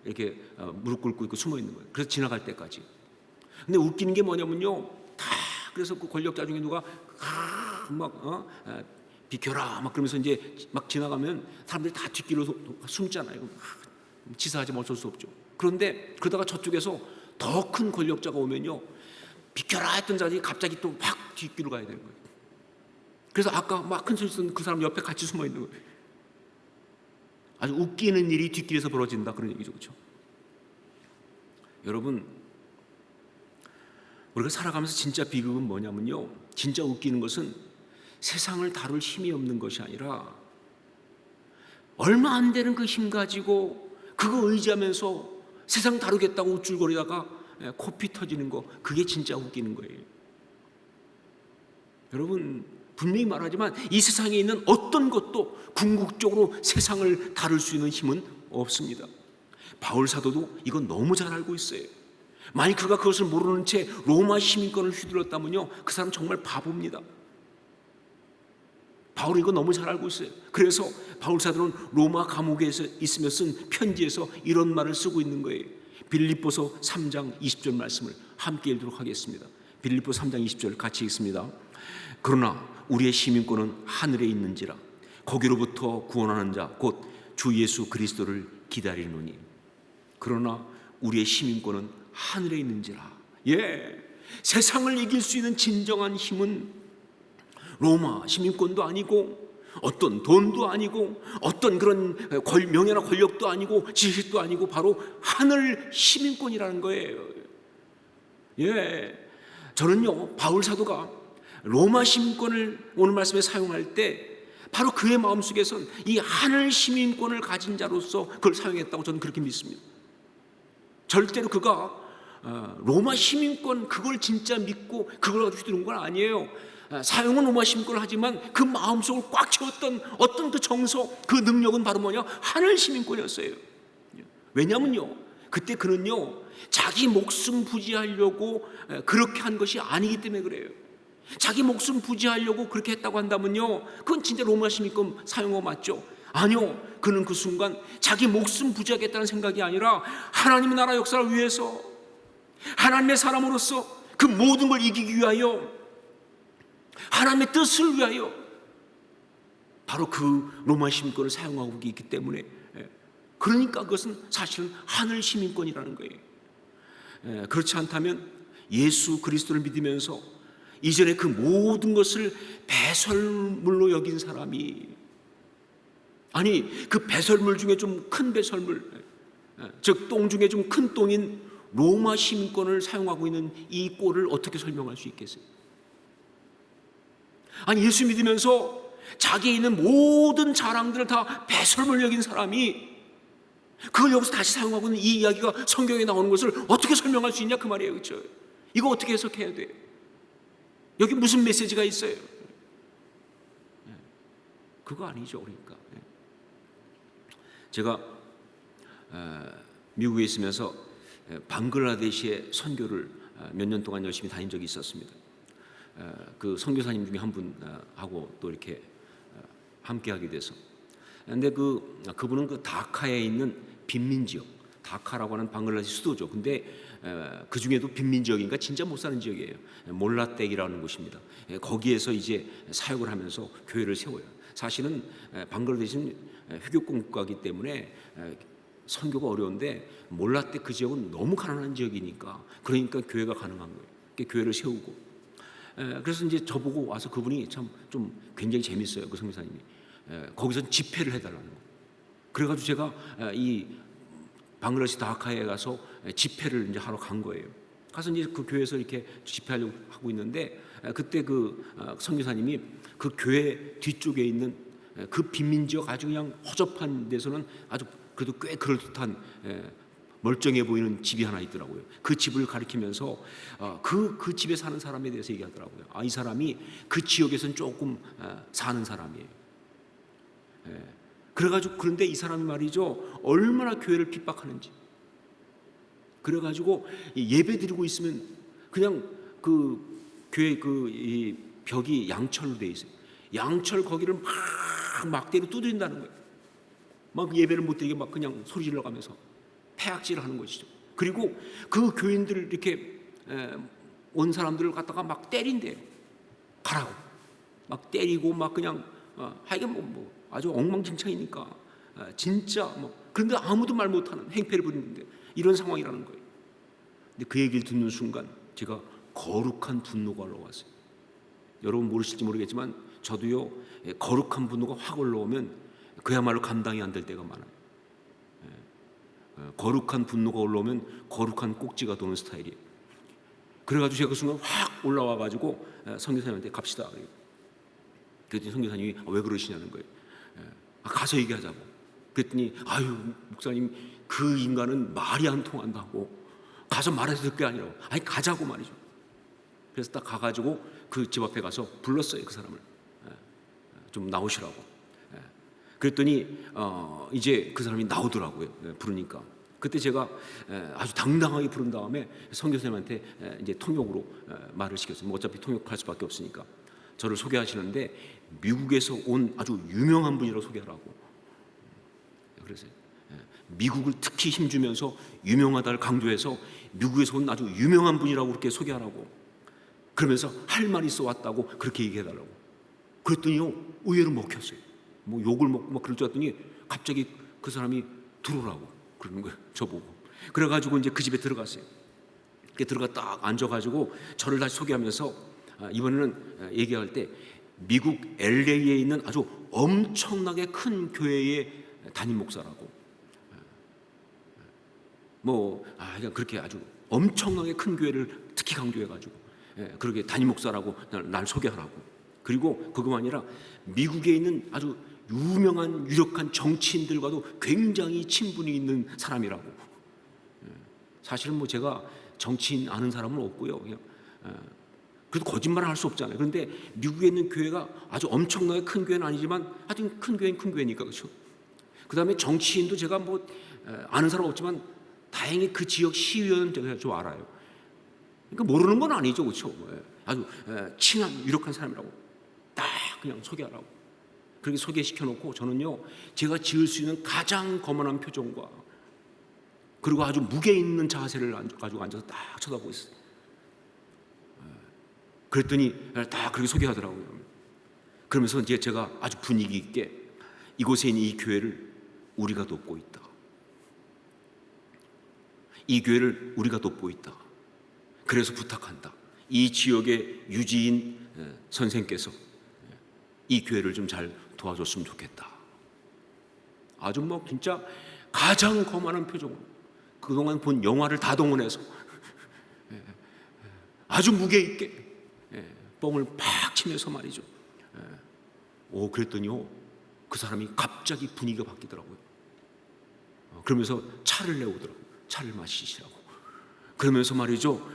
이렇게 무릎 꿇고 있고 숨어 있는 거예요. 그래서 지나갈 때까지. 근데 웃기는 게 뭐냐면요, 다 그래서 그 권력자 중에 누가 비켜라 막 그러면서 이제 막 지나가면 사람들이 다 뒷길로 숨잖아요. 치사하지만 어쩔 수 없죠. 그런데 그러다가 저쪽에서 더 큰 권력자가 오면요, 비켜라 했던 자들이 갑자기 또 막 뒷길로 가야 되는 거예요. 그래서 아까 막 큰 소리 쓰는 그 사람 옆에 같이 숨어 있는 거예요. 아주 웃기는 일이 뒷길에서 벌어진다 그런 얘기죠, 그렇죠? 여러분, 우리가 살아가면서 진짜 비극은 뭐냐면요, 진짜 웃기는 것은 세상을 다룰 힘이 없는 것이 아니라 얼마 안 되는 그 힘 가지고 그거 의지하면서 세상 다루겠다고 우쭐거리다가 코피 터지는 거, 그게 진짜 웃기는 거예요. 여러분, 분명히 말하지만 이 세상에 있는 어떤 것도 궁극적으로 세상을 다룰 수 있는 힘은 없습니다. 바울 사도도 이건 너무 잘 알고 있어요. 만약 그가 그것을 모르는 채 로마 시민권을 휘둘렀다면요, 그 사람 정말 바보입니다. 바울이 이거 너무 잘 알고 있어요. 그래서 바울 사도는 로마 감옥에 있으며 쓴 편지에서 이런 말을 쓰고 있는 거예요. 빌립보서 3장 20절 말씀을 함께 읽도록 하겠습니다. 빌립보 3장 20절 같이 읽습니다. 그러나 우리의 시민권은 하늘에 있는지라 거기로부터 구원하는 자 곧 주 예수 그리스도를 기다리노니. 그러나 우리의 시민권은 하늘에 있는지라. 세상을 이길 수 있는 진정한 힘은 로마 시민권도 아니고 어떤 돈도 아니고 어떤 그런 명예나 권력도 아니고 지식도 아니고 바로 하늘 시민권이라는 거예요. 저는요, 바울 사도가 로마 시민권을 오늘 말씀에 사용할 때 바로 그의 마음속에선 이 하늘 시민권을 가진 자로서 그걸 사용했다고 저는 그렇게 믿습니다. 절대로 그가 로마 시민권 그걸 진짜 믿고 그걸 가지고 휘두른 건 아니에요. 사용은 로마 시민권을 하지만 그 마음속을 꽉 채웠던 어떤 그 정서, 그 능력은 바로 뭐냐? 하늘 시민권이었어요. 왜냐면요, 그때 그는요, 자기 목숨 부지하려고 그렇게 한 것이 아니기 때문에 그래요. 자기 목숨 부지하려고 그렇게 했다고 한다면요, 그건 진짜 로마 시민권 사용어 맞죠? 아니요, 그는 그 순간 자기 목숨 부지하겠다는 생각이 아니라 하나님의 나라 역사를 위해서, 하나님의 사람으로서 그 모든 걸 이기기 위하여, 하나님의 뜻을 위하여 바로 그 로마 시민권을 사용하고 있기 때문에, 그러니까 그것은 사실은 하늘 시민권이라는 거예요. 그렇지 않다면 예수 그리스도를 믿으면서 이전에 그 모든 것을 배설물로 여긴 사람이, 아니 그 배설물 중에 좀 큰 배설물, 즉 똥 중에 좀 큰 똥인 로마 시민권을 사용하고 있는 이 꼴을 어떻게 설명할 수 있겠어요? 아니 예수 믿으면서 자기에 있는 모든 자랑들을 다 배설물 여긴 사람이 그걸 여기서 다시 사용하고 있는 이 이야기가 성경에 나오는 것을 어떻게 설명할 수 있냐 그 말이에요. 그렇죠? 이거 어떻게 해석해야 돼요? 여기 무슨 메시지가 있어요? 그거 아니죠. 그러니까 제가 미국에 있으면서 방글라데시의 선교를 몇 년 동안 열심히 다닌 적이 있었습니다. 그 선교사님 중에 한 분하고 또 이렇게 함께 하게 돼서, 근데 그분은 그 다카에 있는 빈민 지역, 다카라고 하는 방글라데시 수도죠. 근데 그 중에도 빈민 지역이니까 진짜 못 사는 지역이에요. 몰라떼기라는 곳입니다. 거기에서 이제 사역을 하면서 교회를 세워요. 사실은 방글라데시는 휘교권 국가이기 때문에 선교가 어려운데 몰라떼 그 지역은 너무 가난한 지역이니까, 그러니까 교회가 가능한 거예요. 교회를 세우고, 그래서 이제 저보고 와서 그분이 참 좀 굉장히 재밌어요. 그 선교사님이 거기서 집회를 해달라는 거예요. 그래가지고 제가 이 방글라데시 다카에 가서 집회를 이제 하러 간 거예요. 가서 이제 그 교회에서 이렇게 집회하려고 하고 있는데, 그때 그 선교사님이 그 교회 뒤쪽에 있는 그 빈민 지역 아주 그냥 허접한 데서는 아주 그래도 꽤 그럴듯한 멀쩡해 보이는 집이 하나 있더라고요. 그 집을 가리키면서 그 집에 사는 사람에 대해서 얘기하더라고요. 이 사람이 그 지역에서는 조금 사는 사람이에요. 그래가지고 그런데 이 사람이 말이죠, 얼마나 교회를 핍박하는지. 그래가지고 예배 드리고 있으면 그냥 그 교회 이 벽이 양철로 돼 있어요. 양철 거기를 막대로 두드린다는 거예요. 막 예배를 못 드리게 막 그냥 소리 질러가면서 폐악질을 하는 것이죠. 그리고 그 교인들을 이렇게 온 사람들을 갖다가 막 때린대요. 가라고 막 때리고 막 그냥 하여간 뭐 아주 엉망진창이니까 진짜 뭐, 그런데 아무도 말 못하는 행패를 부리는데 이런 상황이라는 거예요. 근데 그 얘기를 듣는 순간 제가 거룩한 분노가 올라왔어요. 여러분 모르실지 모르겠지만 저도요, 거룩한 분노가 확 올라오면 그야말로 감당이 안 될 때가 많아요. 거룩한 분노가 올라오면 거룩한 꼭지가 도는 스타일이에요. 그래가지고 제가 그 순간 확 올라와가지고 선교사님한테 갑시다. 그랬더니 선교사님이 왜 그러시냐는 거예요. 가서 얘기하자고. 그랬더니 아유 목사님, 그 인간은 말이 안 통한다고, 가서 말해서 될 게 아니라고. 아니 가자고 말이죠. 그래서 딱 가가지고 그 집 앞에 가서 불렀어요. 그 사람을 좀 나오시라고. 그랬더니 이제 그 사람이 나오더라고요. 부르니까 그때 제가 아주 당당하게 부른 다음에 선교사님한테 이제 통역으로 말을 시켰어요. 뭐 어차피 통역할 수밖에 없으니까. 저를 소개하시는데 미국에서 온 아주 유명한 분이라고 소개하라고. 그래서 미국을 특히 힘주면서 유명하다를 강조해서 미국에서 온 아주 유명한 분이라고 그렇게 소개하라고. 그러면서 할 말이 있어 왔다고 그렇게 얘기해달라고. 그랬더니요, 의외로 먹혔어요. 뭐 욕을 먹고 막 그럴 줄 알았더니 갑자기 그 사람이 들어오라고 그러는 거예요. 저보고. 그래가지고 이제 그 집에 들어갔어요. 들어가 딱 앉아가지고 저를 다시 소개하면서 이번에는 얘기할 때 미국 LA에 있는 아주 엄청나게 큰 교회의 담임 목사라고. 뭐 그냥 그렇게 아주 엄청나게 큰 교회를 특히 강조해가지고 그렇게 담임 목사라고 날 소개하라고. 그리고 그것만 아니라 미국에 있는 아주 유명한 유력한 정치인들과도 굉장히 친분이 있는 사람이라고. 사실은 뭐 제가 정치인 아는 사람은 없고요. 그냥 그래도 거짓말을 할 수 없잖아요. 그런데 미국에 있는 교회가 아주 엄청나게 큰 교회는 아니지만 하여튼 큰 교회는 큰 교회니까. 그렇죠. 그 다음에 정치인도 제가 뭐 아는 사람 없지만 다행히 그 지역 시의원은 제가 좀 알아요. 그러니까 모르는 건 아니죠. 그렇죠. 아주 친한 유력한 사람이라고 딱 그냥 소개하라고. 그렇게 소개시켜놓고 저는요, 제가 지을 수 있는 가장 거만한 표정과 그리고 아주 무게 있는 자세를 가지고 앉아서 딱 쳐다보고 있어요. 그랬더니 딱 그렇게 소개하더라고요. 그러면서 이제 제가 아주 분위기 있게 이곳에 있는 이 교회를 우리가 돕고 있다. 이 교회를 우리가 돕고 있다. 그래서 부탁한다. 이 지역의 유지인 선생께서 이 교회를 좀 잘 도와줬으면 좋겠다. 아주 뭐 진짜 가장 거만한 표정으로 그동안 본 영화를 다 동원해서 아주 무게 있게 뻥을 팍 치면서 말이죠. 그랬더니요, 그 사람이 갑자기 분위기가 바뀌더라고요. 그러면서 차를 내오더라고요. 차를 마시시라고. 그러면서 말이죠,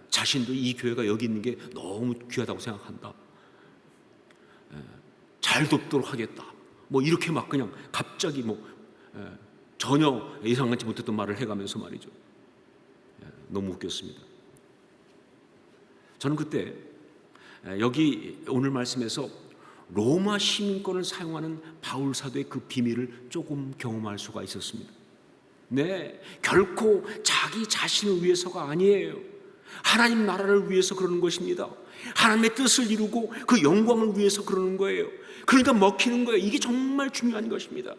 자신도 이 교회가 여기 있는 게 너무 귀하다고 생각한다. 잘 돕도록 하겠다. 뭐 이렇게 막 그냥 갑자기 뭐 전혀 예상하지 못했던 말을 해가면서 말이죠. 너무 웃겼습니다. 저는 그때 여기 오늘 말씀에서 로마 시민권을 사용하는 바울 사도의 그 비밀을 조금 경험할 수가 있었습니다. 네, 결코 자기 자신을 위해서가 아니에요. 하나님 나라를 위해서 그러는 것입니다. 하나님의 뜻을 이루고 그 영광을 위해서 그러는 거예요. 그러니까 먹히는 거예요. 이게 정말 중요한 것입니다.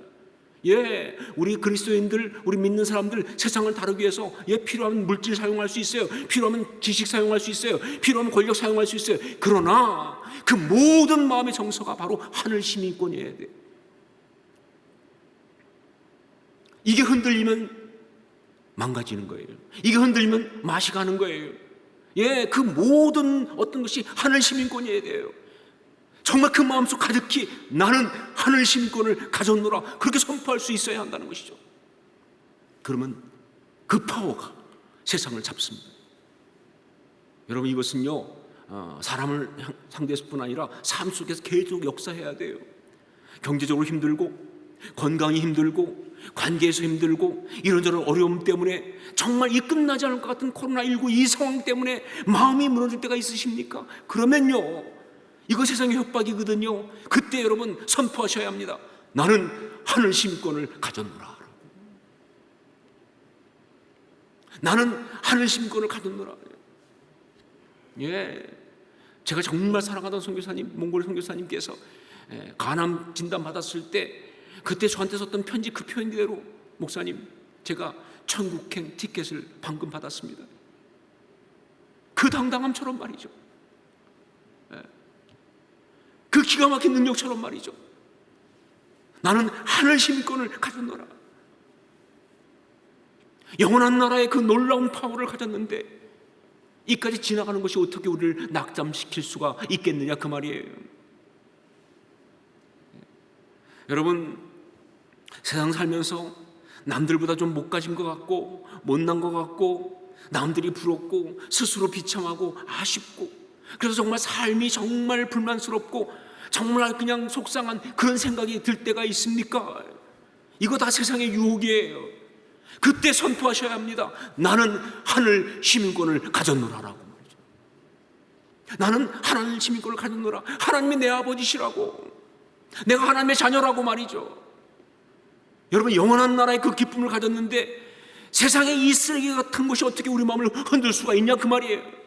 예, 우리 그리스도인들, 우리 믿는 사람들 세상을 다루기 위해서 필요하면 물질 사용할 수 있어요. 필요하면 지식 사용할 수 있어요. 필요하면 권력 사용할 수 있어요. 그러나 그 모든 마음의 정서가 바로 하늘 시민권이어야 돼요. 이게 흔들리면 망가지는 거예요. 이게 흔들리면 맛이 가는 거예요. 예, 그 모든 어떤 것이 하늘 시민권이어야 돼요. 정말 그 마음속 가득히 나는 하늘 시민권을 가졌노라 그렇게 선포할 수 있어야 한다는 것이죠. 그러면 그 파워가 세상을 잡습니다. 여러분, 이것은요 사람을 상대해서뿐 아니라 삶 속에서 계속 역사해야 돼요. 경제적으로 힘들고 건강이 힘들고 관계에서 힘들고 이런저런 어려움 때문에 정말 이 끝나지 않을 것 같은 코로나19 이 상황 때문에 마음이 무너질 때가 있으십니까? 그러면요, 이거 세상의 협박이거든요. 그때 여러분 선포하셔야 합니다. 나는 하늘 시민권을 가졌노라. 나는 하늘 시민권을 가졌노라. 예, 제가 정말 사랑하던 선교사님, 몽골 선교사님께서 간암 진단 받았을 때 그때 저한테 썼던 편지 그 표현대로 목사님, 제가 천국행 티켓을 방금 받았습니다. 그 당당함처럼 말이죠. 그 기가 막힌 능력처럼 말이죠. 나는 하늘 시민권을 가졌노라. 영원한 나라의 그 놀라운 파워를 가졌는데 이까지 지나가는 것이 어떻게 우리를 낙담시킬 수가 있겠느냐 그 말이에요. 여러분, 세상 살면서 남들보다 좀 못 가진 것 같고 못난 것 같고 남들이 부럽고 스스로 비참하고 아쉽고 그래서 정말 삶이 정말 불만스럽고 정말 그냥 속상한 그런 생각이 들 때가 있습니까? 이거 다 세상의 유혹이에요. 그때 선포하셔야 합니다. 나는 하늘 시민권을 가졌노라라고 말이죠. 나는 하나님 시민권을 가졌노라. 하나님이 내 아버지시라고, 내가 하나님의 자녀라고 말이죠. 여러분, 영원한 나라의 그 기쁨을 가졌는데 세상의 이 쓰레기 같은 것이 어떻게 우리 마음을 흔들 수가 있냐 그 말이에요.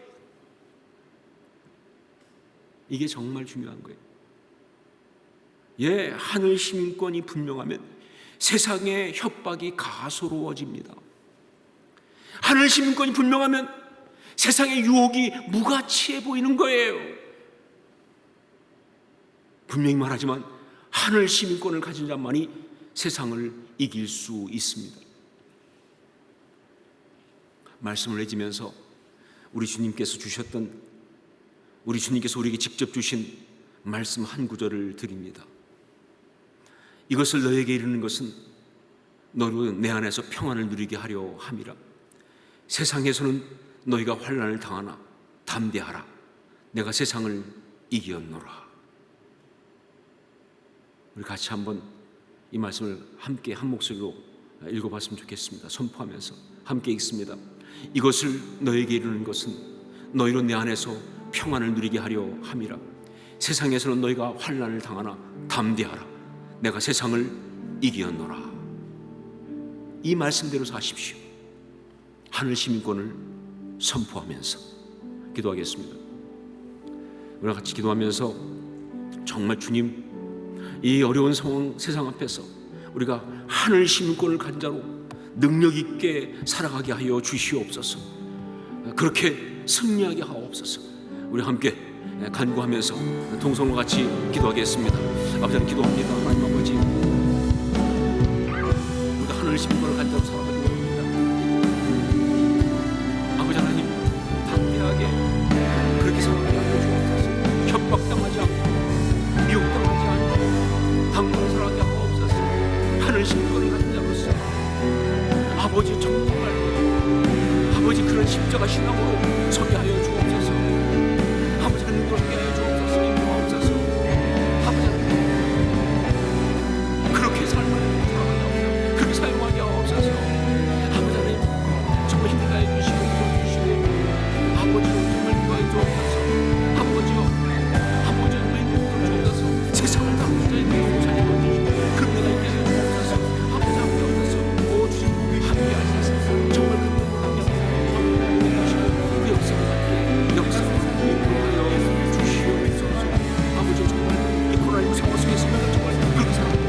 이게 정말 중요한 거예요. 예, 하늘 시민권이 분명하면 세상의 협박이 가소로워집니다. 하늘 시민권이 분명하면 세상의 유혹이 무가치해 보이는 거예요. 분명히 말하지만 하늘 시민권을 가진 자만이 세상을 이길 수 있습니다. 말씀을 해지면서 우리 주님께서 우리에게 직접 주신 말씀 한 구절을 드립니다. 이것을 너에게 이르는 것은 너로 내 안에서 평안을 누리게 하려 함이라. 세상에서는 너희가 환난을 당하나 담대하라. 내가 세상을 이기었노라. 우리 같이 한번 이 말씀을 함께 한 목소리로 읽어봤으면 좋겠습니다. 선포하면서 함께 읽습니다. 이것을 너에게 이르는 것은 너희로 내 안에서 평안을 누리게 하려 함이라. 세상에서는 너희가 환난을 당하나 담대하라. 내가 세상을 이기었노라. 이 말씀대로 사십시오. 하늘 시민권을 선포하면서 기도하겠습니다. 우리 같이 기도하면서 정말 주님, 이 어려운 상황 세상 앞에서 우리가 하늘 시민권을 가진 자로 능력 있게 살아가게 하여 주시옵소서. 그렇게 승리하게 하옵소서. 우리 함께 간구하면서 동성으로 같이 기도하겠습니다. 아버지 하나님 기도합니다. 하나님 아버지, 우리가 하늘 시민권을 가진 자로 살아가기로 합니다. 아버지 하나님, 담대하게 그렇게 살아가게 하여 주옵소서. 협박당하지 않고 미혹당하지 않고 당당히 살아가게 하옵소서. 하늘 시민권을 가진 자로서 아버지 정말 아버지 그런 십자가 신앙으로 서게 하여 주옵소서. 아버지 하나님 그렇게 하여 주옵소서. 인도하옵소서. 아버지 하나님 그렇게 살아가게 하옵소서. 그렇게 사용하게 하옵소서. 아버지 하나님 정말 힘내게 해주시고 도와주시고 아버지로 정말 인도하여 주옵소서. 아버지요 정말 인도하여 주옵소서. 세상을 다루는 자의 내용을 잘 읽어주시고 그 내가 있게 해주옵소서. 아버지 함께 하옵소서. 오 주님 함께 하소서. 정말 그 내용을 함께 하소서. 그 역사를 함께 역사를 인도하여 주시옵소서. 아버지 정말 이 코로나19 상황 속에서 정말 그렇게 살아가고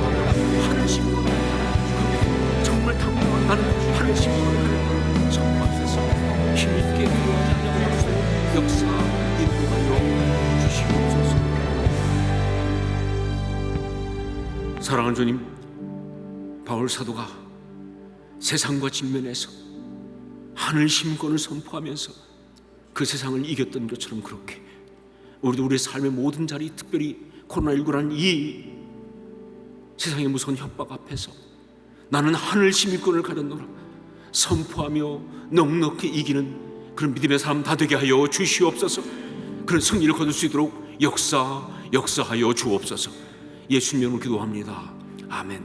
하는 신분을 정말 당당한 나는 하는 신분을 선포하셔서 힘있게 기도하지 않냐고 역사 인도하여 주시옵소서. 사랑하는 주님, 바울 사도가 세상과 직면해서 하늘 시민권을 선포하면서 그 세상을 이겼던 것처럼 그렇게 우리도 우리의 삶의 모든 자리, 특별히 코로나19라는 이 세상의 무서운 협박 앞에서 나는 하늘 시민권을 가졌노라 선포하며 넉넉히 이기는 그런 믿음의 사람 다 되게 하여 주시옵소서. 그런 승리를 거둘 수 있도록 역사하여 주옵소서. 예수님 이름으로 기도합니다. 아멘.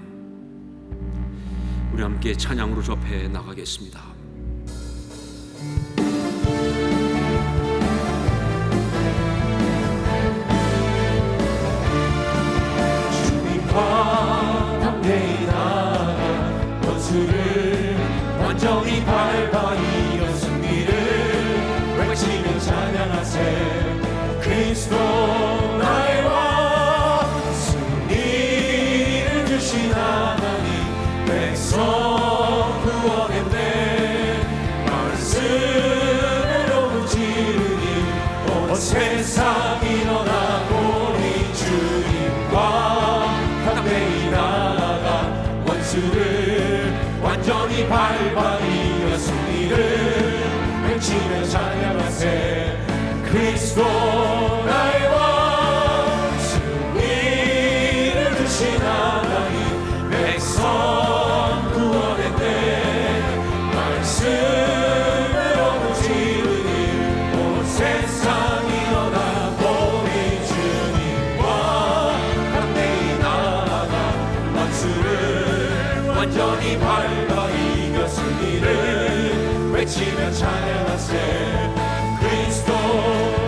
우리 함께 찬양으로 주 앞에 나가겠습니다. 주님과 담대히 나아가 원수를 완전히 밟아 이겨 승리를 외치며 찬양하세. 그리스도 나의 왕, 승리를 주신 하나님, 백성 구원했네. 말씀으로 지르니 온 세상이 너나고 이 주님과 담대히 나아가 원수를 완전히 밟아 이겨 승리를 외치며 찬양하세. 그리스도 나의 왕, 승리를 주신 하나님, 백성 구원했네. 말씀으로 지르니 온 세상이 너나고 이 주님과 담대히 나아가 원수를 완전히 밟아 이겨 승리를 외치며 찬양하세. 그리스도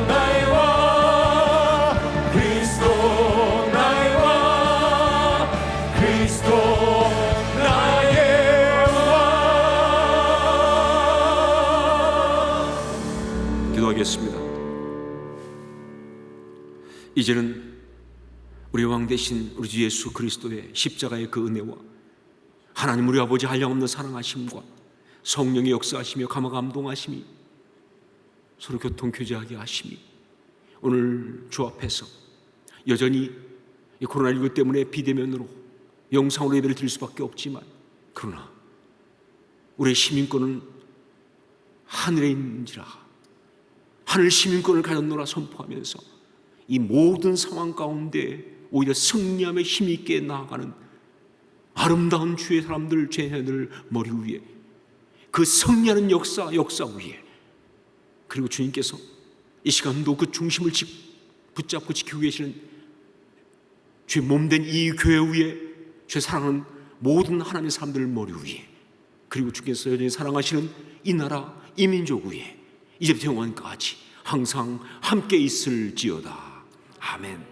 나의 왕, 그리스도 나의 왕, 그리스도 나의 왕. 기도하겠습니다. 이제는 우리 왕 대신 우리 주 예수 그리스도의 십자가의 그 은혜와 하나님 우리 아버지 한량없는 사랑하심과 성령의 역사하시며 감화 감동하심이 서로 교통 교제하게 하심이 오늘 주 앞에서 여전히 이 코로나19 때문에 비대면으로 영상으로 예배를 드릴 수밖에 없지만, 그러나 우리의 시민권은 하늘에 있는지라 하늘 시민권을 가졌노라 선포하면서 이 모든 상황 가운데 오히려 승리함에 힘있게 나아가는 아름다운 주의 사람들, 죄인들 머리 위에 그 승리하는 역사 위에, 그리고 주님께서 이 시간도 그 중심을 붙잡고 지키고 계시는 주의 몸된 이 교회 위에 주의 사랑하는 모든 하나님의 사람들 머리 위에, 그리고 주께서 여전히 사랑하시는 이 나라 이 민족 위에 이제부터 영원까지 항상 함께 있을지어다. 아멘.